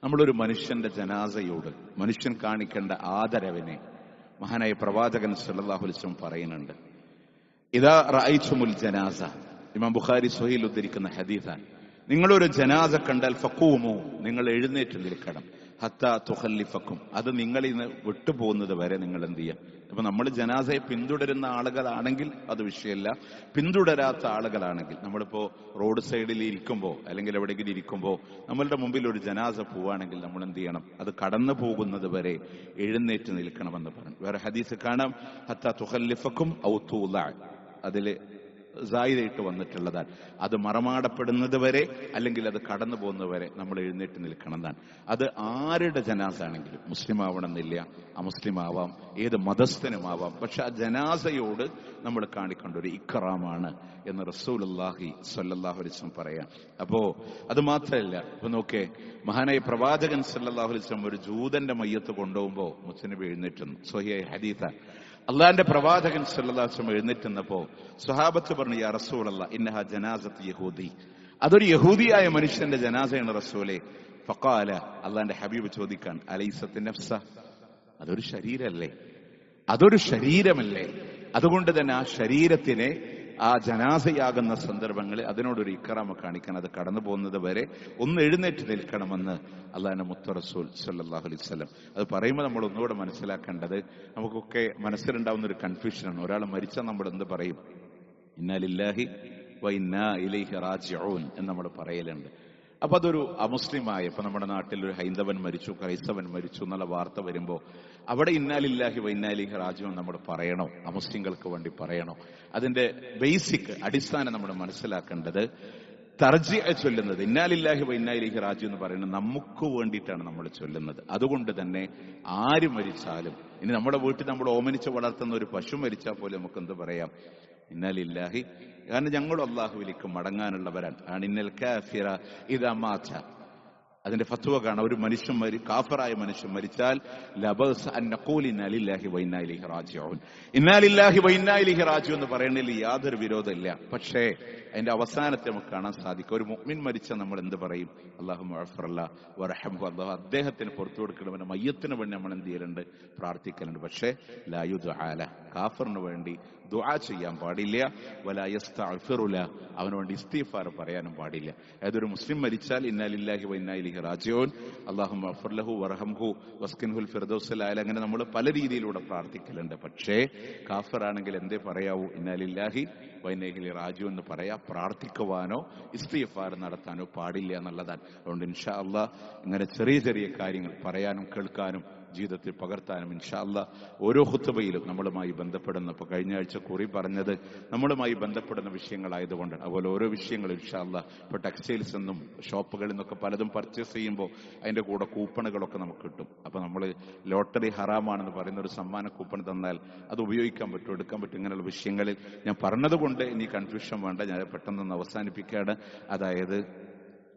നമ്മളൊരു മനുഷ്യന്റെ ജനാസയോട് മനുഷ്യൻ കാണിക്കേണ്ട ആദരവിനെ മഹാനായ പ്രവാചകൻ സല്ലല്ലാഹു അലൈഹി വസല്ലം പറയുന്നുണ്ട്. ഇദാ റഅയ്തുമുൽ ജനാസ, ഇമാം ബുഖാരി സ്വഹീൽ ഉദ്ധരിക്കുന്ന ഹദീസാണ്. നിങ്ങളൊരു ജനാസ കണ്ടാൽ ഫഖൂമു, നിങ്ങൾ എഴുന്നേറ്റ് നിൽക്കണം. ഹത്താ തുഖല്ലിഫക്കും, അത് നിങ്ങളിൽ നിന്ന് വിട്ടുപോകുന്നത് വരെ നിങ്ങൾ എന്ത് ചെയ്യാം. അപ്പൊ നമ്മൾ ജനാസയെ പിന്തുടരുന്ന ആളുകളാണെങ്കിൽ അത് വിഷയമല്ല. പിന്തുടരാത്ത ആളുകളാണെങ്കിൽ, നമ്മളിപ്പോ റോഡ് സൈഡിൽ ഇരിക്കുമ്പോൾ അല്ലെങ്കിൽ എവിടെയെങ്കിലും ഇരിക്കുമ്പോൾ നമ്മളുടെ മുമ്പിൽ ഒരു ജനാസ പോവുകയാണെങ്കിൽ നമ്മൾ എന്ത് ചെയ്യണം? അത് കടന്നു പോകുന്നത് വരെ എഴുന്നേറ്റ് നിൽക്കണമെന്ന് പറഞ്ഞു. വേറെ ഹദീസ് കാണാം, ഹത്താ തുഖല്ലിഫക്കും ഔ തൂളഅ, അതില് സായിദായിട്ട് വന്നിട്ടുള്ളതാണ്. അത് മറമാടപ്പെടുന്നത് വരെ അല്ലെങ്കിൽ അത് കടന്നു പോകുന്നത് വരെ നമ്മൾ എഴുന്നേറ്റ് നിൽക്കണം എന്നാണ്. അത് ആരുടെ ജനാസ ആണെങ്കിലും, മുസ്ലിം ആവണമെന്നില്ല, അമുസ്ലിം ആവാം, ഏത് മതസ്ഥനുമാവാം. പക്ഷെ ആ ജനാസയോട് നമ്മൾ കാണിക്കേണ്ട ഒരു ഇക്റാമാണ് എന്ന് റസൂലുള്ളാഹി സ്വല്ലല്ലാഹു അലൈഹി വസല്ലം പറയാം. അപ്പോ അത് മാത്രമല്ല, ഇപ്പൊ നോക്കേ, മഹാനായ പ്രവാചകൻ സ്വല്ലല്ലാഹു അലൈഹി വസല്ലം ഒരു ജൂതന്റെ മയ്യത്ത് കൊണ്ടുപോകുമ്പോ മുസ്ലിം എഴുന്നേറ്റുന്നു. സ്വഹീഹ് ഹദീസാണ്. അള്ളാന്റെ പ്രവാചകൻ സല്ലല്ലാഹു അലൈഹി വസല്ലം എഴുന്നേറ്റുന്നപ്പോ സ്വഹാബത്ത് പറഞ്ഞു, യാ റസൂലല്ലാഹ് ഇന്നഹാ ജനാസത്ത് യഹൂദി, അതൊരു യഹൂദിയായ മനുഷ്യന്റെ ജനാസയാണ് റസൂലേ. ഫഖാല, അള്ളാന്റെ ഹബീബ് ചോദിക്കാൻ, അലൈസത്ത് നഫ്സ, അതൊരു ശരീരമല്ലേ? അതുകൊണ്ട് തന്നെ ആ ശരീരത്തിനെ ആ ജനാസയാകുന്ന സന്ദർഭങ്ങളിൽ അതിനോടൊരു ഇക്റാമ കാണിക്കണം. അത് കടന്നു പോകുന്നത് വരെ ഒന്ന് എഴുന്നേറ്റ് നിൽക്കണമെന്ന് അല്ലാഹുവിന്റെ മുത്ത് റസൂൽ സല്ലല്ലാഹു അലൈഹി വസല്ലം. അത് പറയുമ്പോൾ നമ്മൾ ഒന്നുകൂടെ മനസ്സിലാക്കേണ്ടത്, നമുക്കൊക്കെ മനസ്സിലുണ്ടാവുന്ന ഒരു കൺഫ്യൂഷനാണ്. ഒരാൾ മരിച്ചാൽ നമ്മൾ എന്ത് പറയും? ഇന്നാ ലില്ലാഹി വ ഇന്നാ ഇലൈഹി റാജിഊൻ എന്ന് നമ്മൾ പറയലുണ്ട്. അപ്പൊ അതൊരു അമുസ്ലിമായ, ഇപ്പൊ നമ്മുടെ നാട്ടിൽ ഒരു ഹൈന്ദവൻ മരിച്ചു, ക്രൈസ്തവൻ മരിച്ചു എന്നുള്ള വാർത്ത വരുമ്പോ അവിടെ ഇന്നാ ലില്ലാഹി വ ഇന്നാ ഇലൈഹി റാജിഊൻ നമ്മൾ പറയണോ? അമുസ്ലിങ്ങൾക്ക് വേണ്ടി പറയണോ? അതിന്റെ ബേസിക് അടിസ്ഥാനം നമ്മൾ മനസ്സിലാക്കേണ്ടത്, തർജിഅ ചൊല്ലുന്നത് ഇന്നാ ലില്ലാഹി വ ഇന്നാ ഇലൈഹി റാജിഊൻ എന്ന് പറയുന്നത് നമുക്ക് വേണ്ടിയിട്ടാണ് നമ്മൾ ചൊല്ലുന്നത്. അതുകൊണ്ട് തന്നെ ആര് മരിച്ചാലും, ഇനി നമ്മുടെ വീട്ടിൽ നമ്മൾ ഓമനിച്ച് വളർത്തുന്ന ഒരു പശു മരിച്ചാൽ പോലും നമുക്ക് എന്ത് പറയാം? ഇന്നാ ലില്ലാഹി. കാരണം ഞങ്ങൾ അല്ലാഹുവിലേക്ക് മടങ്ങാനുള്ളവരാണ്. ഇന്നൽ കാഫിറ ഇദാ മാത, അതിന്റെ ഫത്വ കാണാം. ഒരു മനുഷ്യൻ കാഫിറായ മനുഷ്യൻ മരിച്ചാൽ ലബഅസ അൻ നഖൂല ഇന്നാ ലില്ലാഹി വ ഇന്നാ ഇലൈഹി റാജിഊൻ. ഇന്നാ ലില്ലാഹി വ ഇന്നാ ഇലൈഹി റാജിഊൻ എന്ന് പറയുന്നതിൽ യാതൊരു വിരോധമില്ല. പക്ഷേ അതിന്റെ അവസാനത്തെ നമുക്ക് കാണാൻ സാധിക്കും. ഒരു മുഅ്മിൻ മരിച്ചാൽ നമ്മൾ എന്ത് പറയും? അല്ലാഹുമ്മ അഗ്ഫിർ ലഹു വറഹ്മഹു, അല്ലാഹു അദ്ദേഹത്തിന് പുറത്തു കൊടുക്കണമെന്ന് മയ്യത്തിന് വേണ്ടി നമ്മൾ എന്ത് ചെയ്യലുണ്ട്? പ്രാർത്ഥിക്കലുണ്ട്. പക്ഷേ ലാ യുദ്ആ ലഹു, കാഫിറിന് വേണ്ടി ദുആ ചെയ്യാൻ പാടില്ല. വലാ യസ്തഗ്ഫിറു ലഹു, അവന് വേണ്ടി ഇസ്തിഗ്ഫാർ പറയാനും പാടില്ല. ഏതൊരു മുസ്ലിം മരിച്ചാൽ ഇന്നാ ലില്ലാഹി വ ഇന്നാ ഇലൈഹി റാജിഊൻ, അല്ലാഹുമ്മ അഗ്ഫിർ ലഹു വറഹ്മഹു വസ്കിൻഹുൽ ഫിർദൗസിൽ അഅല, അങ്ങനെ നമ്മൾ പല രീതിയിലൂടെ പ്രാർത്ഥിക്കലുണ്ട്. പക്ഷേ കാഫിറാണെങ്കിൽ എന്തേ പറയാവൂ? ഇന്നാ ലില്ലാഹി വ ഇന്നാ ഇലൈഹി റാജിഊൻ എന്ന് പറയാ. പ്രാർത്ഥിക്കുവാനോ ഇസ്തിഗ്ഫാർ നടത്താനോ പാടില്ല എന്നുള്ളതാണ്. അതുകൊണ്ട് ഇൻഷാ അല്ലാഹ് ഇങ്ങനെ ചെറിയ ചെറിയ കാര്യങ്ങൾ പറയാനും കേൾക്കാനും ജീവിതത്തിൽ പകർത്താനും ഇൻഷാ അല്ലാഹ് ഓരോ ഖുത്ബയിലും നമ്മളുമായി ബന്ധപ്പെടുന്ന, ഇപ്പൊ കഴിഞ്ഞ ആഴ്ച കുറി പറഞ്ഞത് നമ്മളുമായി ബന്ധപ്പെടുന്ന വിഷയങ്ങളായതുകൊണ്ടാണ്. അതുപോലെ ഓരോ വിഷയങ്ങളും ഇൻഷാ അല്ലാഹ് ഇപ്പൊ ടെക്സ്റ്റൈൽസ് എന്നും ഷോപ്പുകളിൽ നിന്നൊക്കെ പലതും പർച്ചേസ് ചെയ്യുമ്പോൾ അതിന്റെ കൂടെ കൂപ്പണുകളൊക്കെ നമുക്ക് കിട്ടും. അപ്പൊ നമ്മൾ ലോട്ടറി ഹറാമാണെന്ന് പറയുന്ന ഒരു സമ്മാന കൂപ്പൺ തന്നാൽ അത് ഉപയോഗിക്കാൻ പറ്റും, എടുക്കാൻ പറ്റും. ഇങ്ങനെയുള്ള വിഷയങ്ങളിൽ ഞാൻ പറഞ്ഞതുകൊണ്ട് ഇനി കൺഫ്യൂഷൻ വേണ്ട, ഞാൻ പെട്ടെന്ന് അവസാനിപ്പിക്കുകയാണ്. അതായത്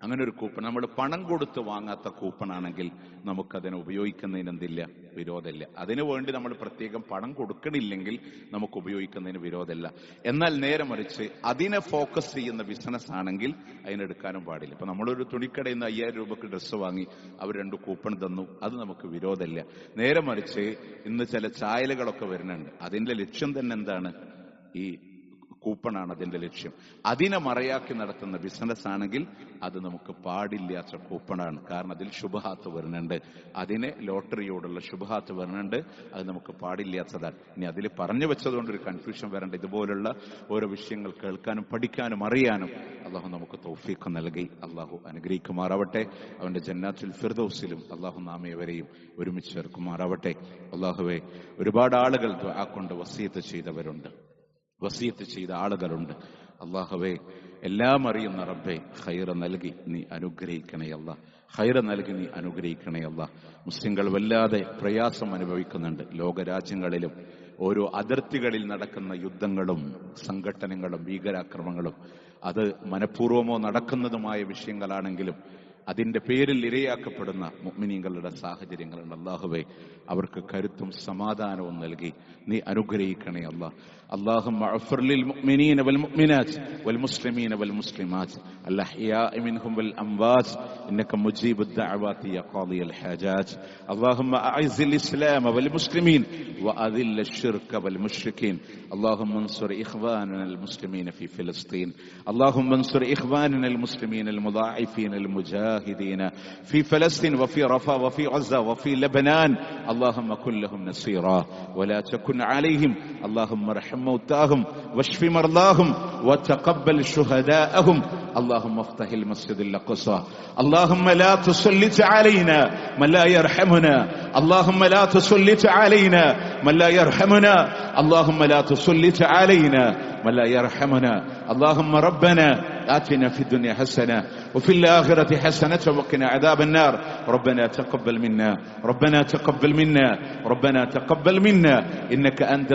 അങ്ങനെ ഒരു കൂപ്പൺ നമ്മൾ പണം കൊടുത്ത് വാങ്ങാത്ത കൂപ്പണാണെങ്കിൽ നമുക്കതിനെ ഉപയോഗിക്കുന്നതിന് എന്തില്ല? വിരോധമില്ല. അതിനു വേണ്ടി നമ്മൾ പ്രത്യേകം പണം കൊടുക്കണില്ലെങ്കിൽ നമുക്ക് ഉപയോഗിക്കുന്നതിന് വിരോധമില്ല. എന്നാൽ നേരെ മറിച്ച് അതിനെ ഫോക്കസ് ചെയ്യുന്ന ബിസിനസ് ആണെങ്കിൽ അതിനെടുക്കാനും പാടില്ല. ഇപ്പൊ നമ്മളൊരു തുണിക്കടയിൽ നിന്ന് 5000 രൂപക്ക് ഡ്രസ്സ് വാങ്ങി, അവർ 2 കൂപ്പൺ തന്നു, അത് നമുക്ക് വിരോധമില്ല. നേരെ മറിച്ച് ഇന്ന് ചില ചായലുകളൊക്കെ വരുന്നുണ്ട്, അതിന്റെ ലക്ഷ്യം തന്നെ എന്താണ്? ഈ കൂപ്പണാണ് അതിന്റെ ലക്ഷ്യം. അതിനെ മറയാക്കി നടത്തുന്ന ബിസിനസ് ആണെങ്കിൽ അത് നമുക്ക് പാടില്ലാത്ത കൂപ്പണാണ്. കാരണം അതിൽ ശുബ്ഹാത്ത് വരുന്നുണ്ട്, അതിന് ലോട്ടറിയോടുള്ള ശുബ്ഹാത്ത് വരുന്നുണ്ട്, അത് നമുക്ക് പാടില്ലാത്തതാണ്. ഇനി അതിൽ പറഞ്ഞു വെച്ചതുകൊണ്ട് ഒരു കൺഫ്യൂഷൻ വരണ്ട. ഇതുപോലുള്ള ഓരോ വിഷയങ്ങൾ കേൾക്കാനും പഠിക്കാനും അറിയാനും അള്ളാഹു നമുക്ക് തൗഫീഖ് നൽകി അള്ളാഹു അനുഗ്രഹിക്കുമാറാവട്ടെ. അവന്റെ ജന്നാത്തുൽ ഫിർദൗസിലും അള്ളാഹു നാമേവരെയും ഒരുമിച്ച് ചേർക്കുമാറാവട്ടെ. അള്ളാഹുവെ, ഒരുപാട് ആളുകൾ ദുആ കൊണ്ട് വസിയത്ത് ചെയ്തവരുണ്ട്, വസിയത്ത് ചെയ്ത ആളുകളുണ്ട്. അല്ലാഹുവേ, എല്ലാം അറിയുന്ന റബ്ബേ, ഖൈർ നൽകി നീ അനുഗ്രഹിക്കണേ അല്ലാ, ഖൈർ നൽകി നീ അനുഗ്രഹിക്കണേ അല്ലാ. മുസ്ലിങ്ങൾ വല്ലാതെ പ്രയാസം അനുഭവിക്കുന്നുണ്ട്. ലോകരാജ്യങ്ങളിലും ഓരോ അതിർത്തികളിൽ നടക്കുന്ന യുദ്ധങ്ങളും സംഘട്ടനങ്ങളും ഭീകരാക്രമണങ്ങളും അത് മനഃപൂർവമോ നടക്കുന്നതുമായ വിഷയങ്ങളാണെങ്കിലും അതിന്റെ പേരിൽ ഇരയാക്കപ്പെടുന്ന മുഅ്മിനീങ്ങളുടെ സാഹചര്യങ്ങളുണ്ട്. അല്ലാഹുവേ, അവർക്ക് കരുത്തും സമാധാനവും നൽകി നീ അനുഗ്രഹിക്കണേ അല്ലാ. اللهم اغفر للمؤمنين والمؤمنات والمسلمين والمسلمات الأحياء منهم والأموات إنك مجيب الدعوات يا قاضي الحاجات. اللهم أعز الإسلام والمسلمين وأذل الشرك والمشركين. اللهم انصر إخواننا المسلمين في فلسطين. اللهم انصر إخواننا المسلمين المضاعفين المجاهدين في فلسطين وفي رفح وفي غزة وفي لبنان. اللهم كن لهم نصيرا ولا تكن عليهم. اللهم ارحم موتاهم واشف مرضاهم وتقبل شهداءهم. اللهم افتح المسجد الأقصى. اللهم لا تسلط علينا من لا يرحمنا. اللهم لا تسلط علينا من لا يرحمنا. اللهم لا تسلط علينا من لا يرحمنا. اللهم ربنا آتنا في الدنيا حسنة وفي الآخرة حسنة وقنا عذاب النار. ربنا تقبل منا، ربنا تقبل منا، ربنا تقبل منا إنك أنت